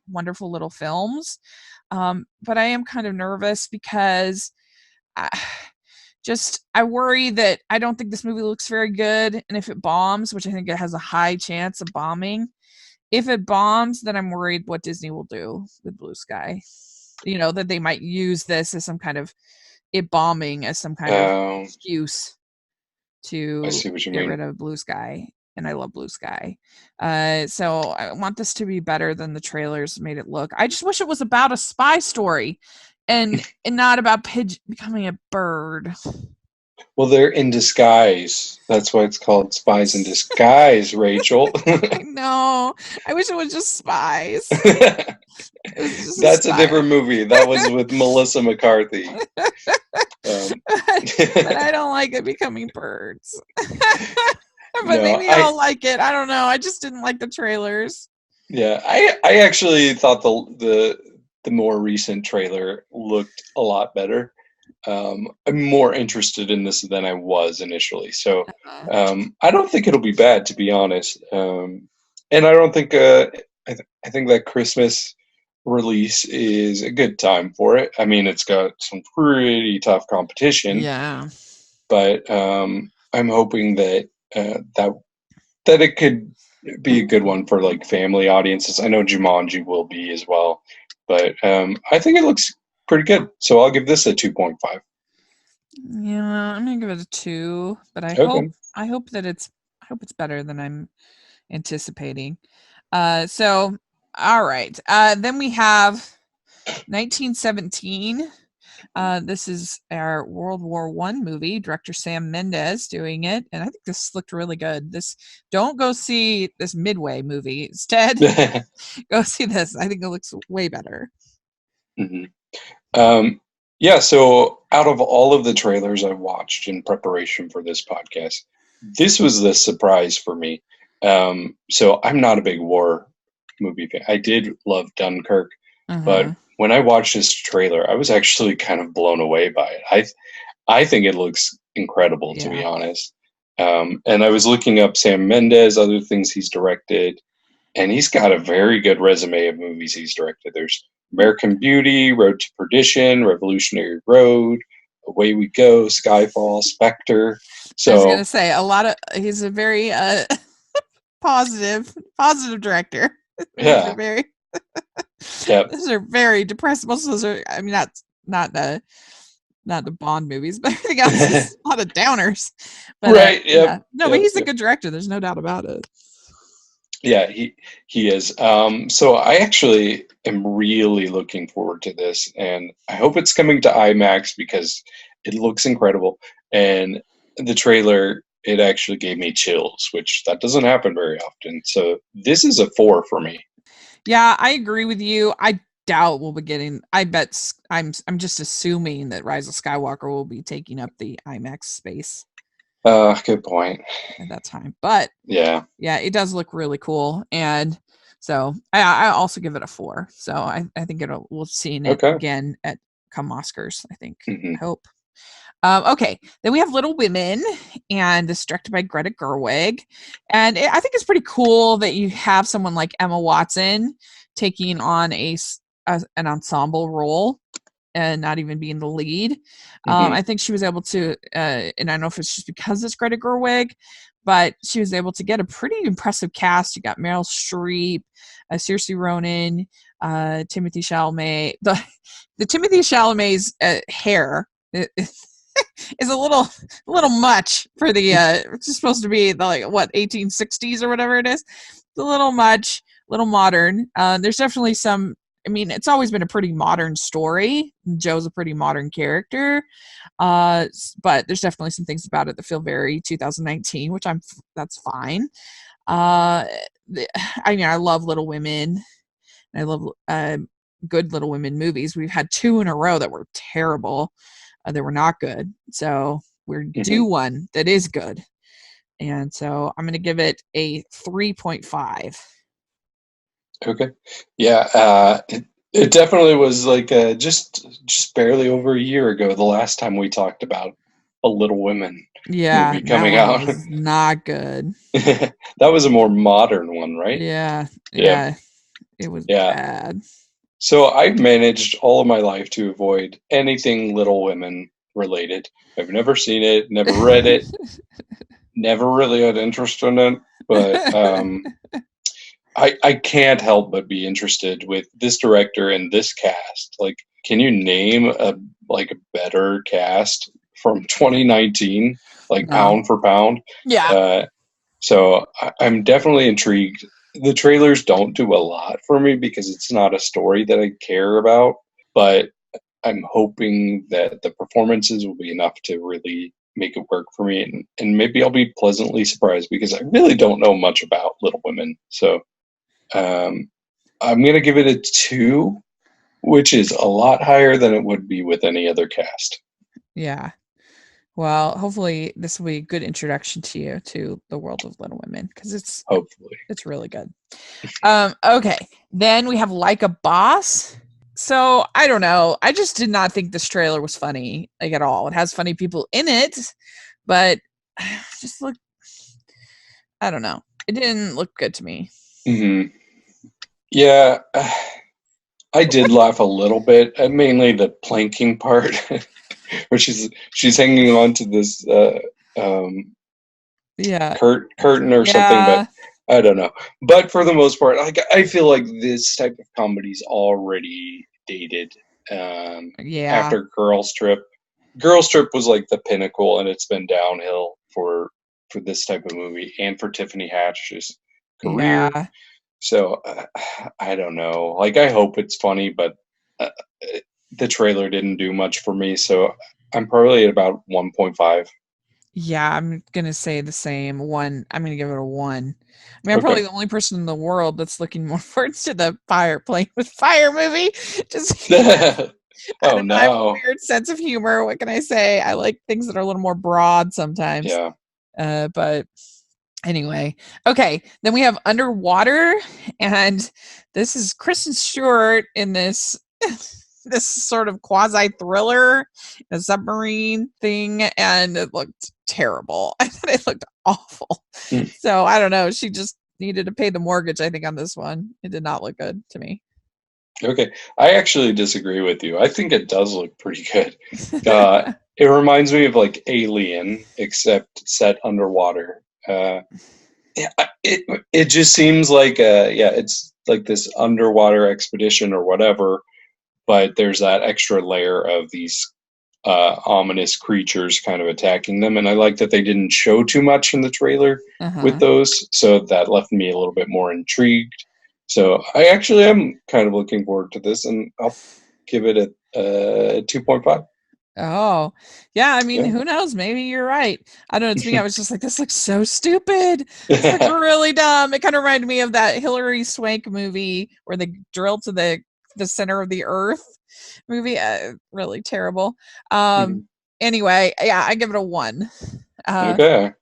A: wonderful little films. But I am kind of nervous because I worry that I don't think this movie looks very good. And if it bombs, which I think it has a high chance of bombing, if it bombs, then I'm worried what Disney will do with Blue Sky. That they might use this as some kind of it bombing as some kind of excuse to get rid of Blue Sky. And I love Blue Sky. So I want this to be better than the trailers made it look. I just wish it was about a spy story and not about becoming a bird.
B: Well, they're in disguise. That's why it's called Spies in Disguise, Rachel.
A: I know. I wish it was just spies.
B: That's a different movie. That was with Melissa McCarthy.
A: But I don't like it becoming birds. But maybe I'll like it. I don't know. I just didn't like the trailers.
B: Yeah, I actually thought the more recent trailer looked a lot better. I'm more interested in this than I was initially. So I don't think it'll be bad, to be honest. And I don't think I think that Christmas release is a good time for it. I mean, it's got some pretty tough competition,
A: Yeah.
B: but I'm hoping that that it could be a good one for like family audiences. I know Jumanji will be as well, but I think it looks pretty good. So I'll give this a 2.5.
A: Yeah, I'm gonna give it a 2, but
B: Okay.
A: I hope that I hope it's better than I'm anticipating. So all right. Then we have 1917. This is our World War One movie. Director Sam Mendes doing it, and I think this looked really good. Don't go see this Midway movie. Instead, go see this. I think it looks way better.
B: hmm yeah, so out of all of the trailers I watched in preparation for this podcast, this was the surprise for me. So I'm not a big war movie fan. I did love Dunkirk, but
A: Uh-huh.
B: when I watched this trailer, I was actually kind of blown away by it. I think it looks incredible, to be
A: Yeah.
B: honest. And I was looking up Sam Mendes, other things he's directed, and he's got a very good resume of movies he's directed. There's American Beauty, Road to Perdition, Revolutionary Road, Away We Go, Skyfall, Spectre.
A: I was gonna
B: So
A: say he's a very positive director. These are
B: yeah,
A: very
B: yep,
A: those are very depressed. Most of those are, I mean, not the Bond movies, but everything else is a lot of downers. But
B: right, yep,
A: yeah, no, but
B: yep,
A: he's a
B: yep.
A: good director. There's no doubt about it.
B: Yeah, he is. So I actually am really looking forward to this, and I hope it's coming to IMAX because it looks incredible. And the trailer, it actually gave me chills, which that doesn't happen very often. So this is a 4 for me.
A: Yeah, I agree with you. I doubt we'll be getting. I bet I'm just assuming that Rise of Skywalker will be taking up the IMAX space
B: Good point.
A: at that time. But
B: Yeah.
A: yeah, it does look really cool, and so I also give it a 4. So I think we'll see it
B: Okay.
A: again at come Oscars. I think.
B: hmm
A: I hope. Okay, then we have Little Women, and this is directed by Greta Gerwig, and I think it's pretty cool that you have someone like Emma Watson taking on an ensemble role and not even being the lead.
B: hmm
A: I think she was able to, and I don't know if it's just because it's Greta Gerwig, but she was able to get a pretty impressive cast. You got Meryl Streep, Saoirse Ronan, Timothy Chalamet. The Timothy Chalamet's hair is a little much for the it's supposed to be the like what 1860s or whatever it is. It's a little much, little modern. There's definitely some. I mean, it's always been a pretty modern story. Joe's a pretty modern character, but there's definitely some things about it that feel very 2019, which that's fine. Uh, I mean, I love Little Women. I love good Little Women movies. We've had 2 in a row that were terrible. That were not good. So we're due
B: hmm
A: one that is good. And so I'm going to give it a 3.5.
B: Okay. Yeah. It definitely was like just barely over a year ago, the last time we talked about a Little Women
A: Yeah,
B: movie
A: that
B: coming
A: one
B: out.
A: was not good.
B: That was a more modern one, right?
A: Yeah,
B: Yeah.
A: yeah, it was
B: Yeah.
A: bad.
B: So I've managed all of my life to avoid anything Little Women related. I've never seen it, never read it, never really had interest in it, but I can't help but be interested with this director and this cast. Like, can you name a better cast from 2019, like
A: No.
B: pound for pound?
A: Yeah.
B: Uh, so I'm definitely intrigued. The trailers don't do a lot for me because it's not a story that I care about, but I'm hoping that the performances will be enough to really make it work for me, and maybe I'll be pleasantly surprised because I really don't know much about Little Women. So um, I'm going to give it a 2, which is a lot higher than it would be with any other cast.
A: Yeah. Well, hopefully this will be a good introduction to you to the world of Little Women because
B: Hopefully.
A: it's really good. Okay. Then we have Like a Boss. So I don't know. I just did not think this trailer was funny, like at all. It has funny people in it, but just look. I don't know. It didn't look good to me.
B: hmm Yeah, I did laugh a little bit, mainly the planking part, where she's hanging on to this um,
A: Yeah.
B: curtain or something, but
A: Yeah.
B: I don't know. But for the most part, like I feel like this type of comedy's already dated. Um,
A: Yeah.
B: After Girls Trip, Girls Trip was like the pinnacle, and it's been downhill for this type of movie and for Tiffany Haddish's career.
A: Yeah.
B: So I don't know. Like I hope it's funny, but uh, the trailer didn't do much for me. So I'm probably at about 1.5.
A: Yeah, I'm gonna say the same. One, I'm gonna give it a one. I mean, I'm
B: Okay.
A: probably the only person in the world that's looking more forward to the fire playing with fire movie. Just because I
B: Oh
A: don't know, I have a
B: no.
A: weird sense of humor. What can I say? I like things that are a little more broad sometimes.
B: Yeah.
A: But anyway, okay. Then we have Underwater, and this is Kristen Stewart in this this sort of quasi thriller, a submarine thing, and it looked terrible. I thought it looked awful.
B: Hmm.
A: So I don't know. She just needed to pay the mortgage, I think, on this one. It did not look good to me.
B: Okay. I actually disagree with you. I think it does look pretty good. Uh, it reminds me of like Alien, except set underwater. Yeah, it just seems like yeah, it's like this underwater expedition or whatever, but there's that extra layer of these ominous creatures kind of attacking them, and I like that they didn't show too much in the trailer with
A: Uh-huh.
B: those, so that left me a little bit more intrigued. So I actually am kind of looking forward to this, and I'll give it a 2.5.
A: Oh, yeah. I mean,
B: Yeah.
A: who knows? Maybe you're right. I don't know. To me, I was just like, this looks so stupid. It's like really dumb. It kind of reminded me of that Hilary Swank movie where they drill to the center of the earth movie. Really terrible.
B: Mhm.
A: Anyway, yeah, I give it a one. Uh,
B: Okay.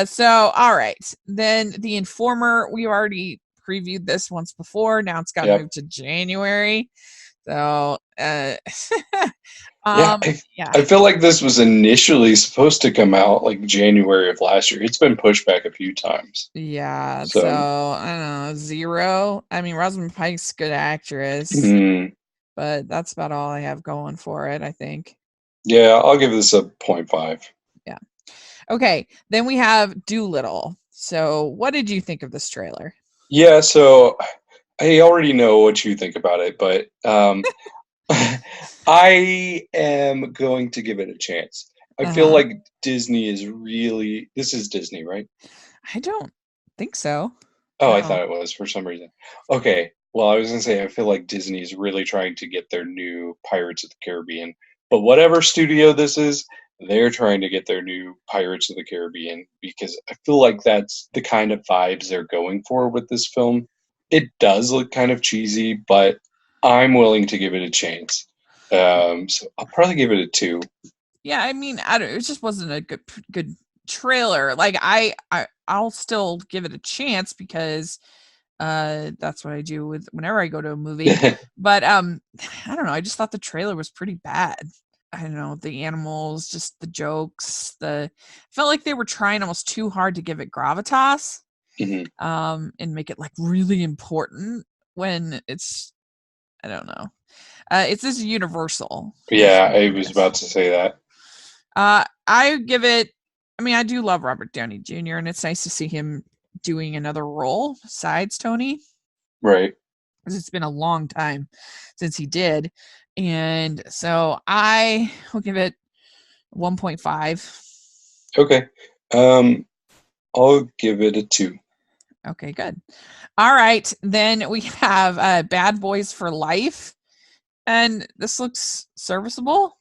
A: so all right. Then The Informer, we already previewed this once before. Now it's got to
B: Yep.
A: move to January. So,
B: Yeah,
A: yeah.
B: I feel like this was initially supposed to come out like January of last year. It's been pushed back a few times.
A: Yeah, so
B: So,
A: I don't know, 0. I mean, Rosamund Pike's a good actress,
B: mm,
A: but that's about all I have going for it, I think.
B: yeah, I'll give this a point 0.5.
A: Yeah. Okay, then we have Doolittle. So, what did you think of this trailer?
B: Yeah, so I already know what you think about it, but I am going to give it a chance. I feel
A: Uh-huh.
B: like Disney is really, this is Disney, right?
A: I don't think so.
B: Oh, I
A: No.
B: thought it was for some reason. Okay. Well, I was gonna say I feel like Disney is really trying to get their new Pirates of the Caribbean, but whatever studio this is, they're trying to get their new Pirates of the Caribbean because I feel like that's the kind of vibes they're going for with this film. It does look kind of cheesy, but I'm willing to give it a chance. So I'll probably give it a 2.
A: Yeah, I mean, I don't, it just wasn't a good trailer. Like I'll still give it a chance because that's what I do with whenever I go to a movie. But I don't know, I just thought the trailer was pretty bad. I don't know, the animals, just the jokes, the felt like they were trying almost too hard to give it gravitas,
B: Mhm.
A: and make it like really important when it's I don't know. It's this Universal who's
B: Yeah, I
A: making
B: was
A: this.
B: about to say that.
A: I give it. I mean, I do love Robert Downey Jr. and it's nice to see him doing another role besides Tony
B: Right.
A: because it's been a long time since he did, and so I will give it 1.5.
B: Okay. Um, I'll give it a 2.
A: Okay, good. All right, then we have Bad Boys for Life, and this looks serviceable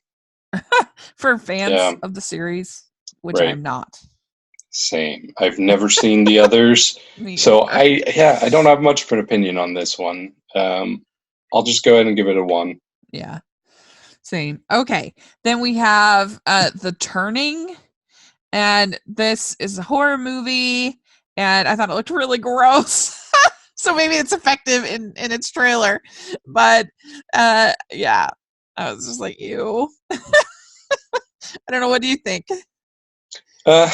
A: for fans
B: Yeah,
A: of the series, which
B: right.
A: I'm not.
B: Same. I've never seen the others,
A: Me
B: so
A: either.
B: I don't have much of an opinion on this one. I'll just go ahead and give it a 1.
A: Yeah. Same. Okay. Then we have The Turning, and this is a horror movie, and I thought it looked really gross. So maybe it's effective in its trailer. But yeah. I was just like, ew. I don't know, what do you think?
B: Uh,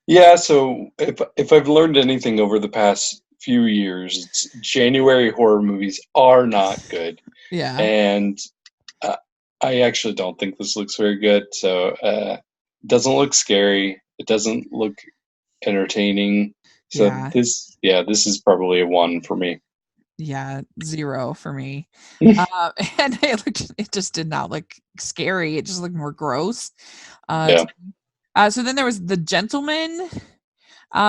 B: yeah. So if I've learned anything over the past few years, January horror movies are not good.
A: Yeah.
B: And I actually don't think this looks very good. So it doesn't look scary. It doesn't look entertaining. So
A: Yeah.
B: this is probably a 1 for me.
A: Yeah, 0 for me. And it just did not look scary. It just looked more gross.
B: Yeah.
A: So then there was The Gentleman.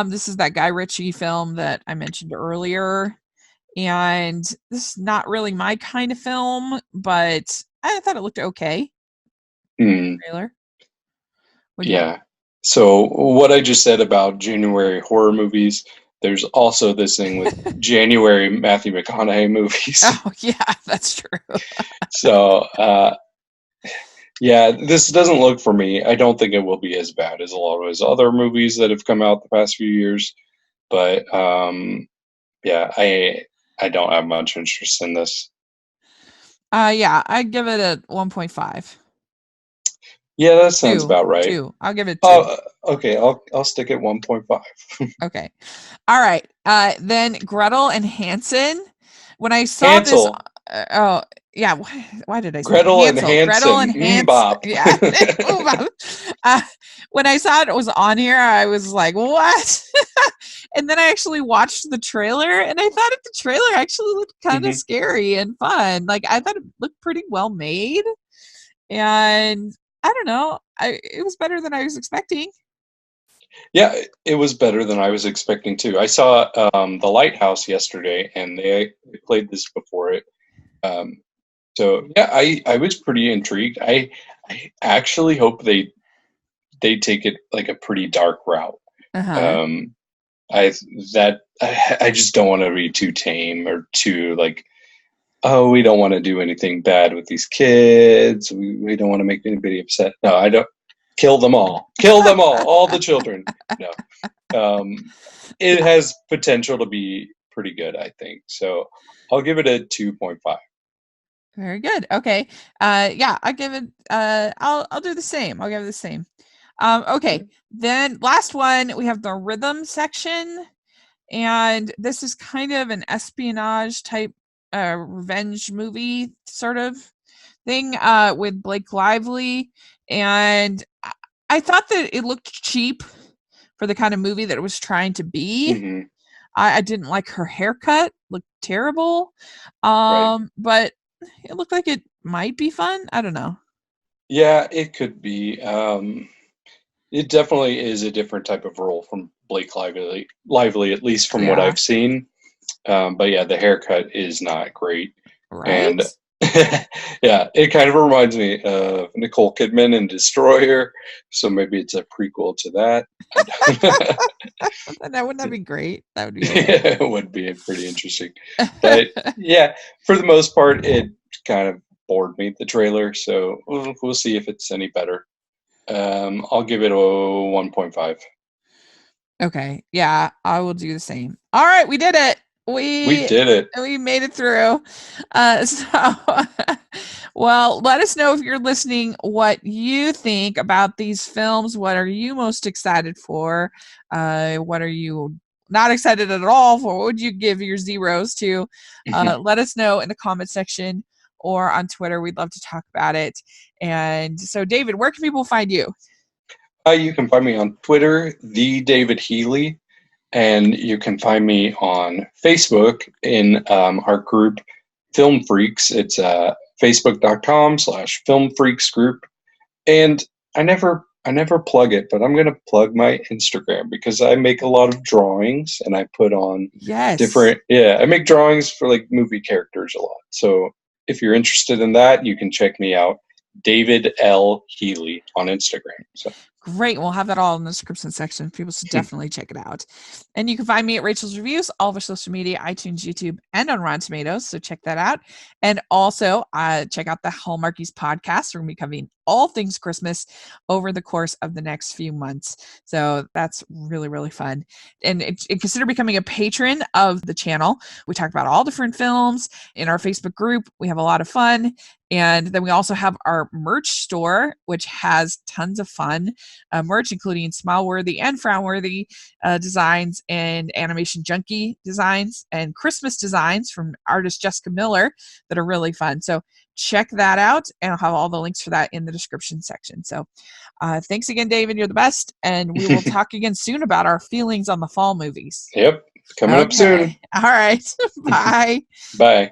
A: This is that Guy Ritchie film that I mentioned earlier. And this is not really my kind of film, but I thought it looked okay. Trailer.
B: Yeah. So what I just said about January horror movies, there's also this thing with January Matthew McConaughey movies.
A: Oh, yeah, that's true.
B: So, yeah, this doesn't look for me. I don't think it will be as bad as a lot of his other movies that have come out the past few years. But yeah, I don't have much interest in this.
A: Yeah, I'd give it a 1.5.
B: Yeah, that sounds about right.
A: 2. I'll give it 2.
B: Okay, I'll stick at 1.5.
A: Okay. All right. Then Gretel and Hansen. When I saw
B: Hansel.
A: this, oh yeah, why did I say
B: Gretel and Hansen?
A: Gretel and Hansen. Yeah. When I saw it was on here, I was like, what? And then I actually watched the trailer, and I thought the trailer actually looked kind of scary and fun. Like I thought it looked pretty well made, and I don't know, it was better than I was expecting.
B: Yeah, it was better than I was expecting too. I saw The Lighthouse yesterday, and they played this before it. So yeah, I was pretty intrigued. I actually hope they take it like a pretty dark route. I just don't want to be too tame or too like, oh, we don't want to do anything bad with these kids. We don't want to make anybody upset. No, I don't. Kill them all. Kill them all the children. No. It has potential to be pretty good, I think. So I'll give it a 2.5.
A: Very good. Okay. Yeah, I give it I'll do the same. I'll give it the same. Okay. Then last one, we have the rhythm section, and this is kind of an espionage type revenge movie sort of thing with Blake Lively, and I thought that it looked cheap for the kind of movie that it was trying to be. I didn't like her haircut; looked terrible. But it looked like it might be fun. I don't know.
B: Yeah, it could be. It definitely is a different type of role from Blake Lively, at least from what I've seen. But yeah, the haircut is not great.
A: Right?
B: And yeah, it kind of reminds me of Nicole Kidman in Destroyer. So maybe it's a prequel to that.
A: Wouldn't that be great? That would be
B: it would be pretty interesting. But yeah, for the most part, it kind of bored me, the trailer. So we'll see if it's any better. I'll give it a 1.5.
A: Okay. Yeah, I will do the same. All right, we did it. We
B: did it.
A: We made it through. Well, let us know if you're listening what you think about these films. What are you most excited for? What are you not excited at all for? What would you give your zeros to? Let us know in the comment section or on Twitter. We'd love to talk about it. And so, David, where can people find you?
B: You can find me on Twitter, the David Healy, and you can find me on Facebook in our group, Film Freaks. It's facebook.com/Film Freaks group. And I never plug it, but I'm going to plug my Instagram because I make a lot of drawings and I put on different, I make drawings for like movie characters a lot. So if you're interested in that, you can check me out, David L. Healy on Instagram. So
A: great. We'll have that all in the description section. People should definitely check it out. And you can find me at Rachel's Reviews, all of our social media, iTunes, YouTube, and on Rotten Tomatoes. So check that out. And also check out the Hallmarkies podcast. We're going to be covering all things Christmas over the course of the next few months. So that's really, really fun. And consider becoming a patron of the channel. We talk about all different films in our Facebook group. We have a lot of fun. And then we also have our merch store, which has tons of fun merch, including smile-worthy and frown-worthy designs and animation junkie designs and Christmas designs from artist Jessica Miller that are really fun. So check that out, and I'll have all the links for that in the description section. So thanks again, David. You're the best. And we will talk again soon about our feelings on the fall movies.
B: Yep. Coming up soon.
A: All right. Bye.
B: Bye.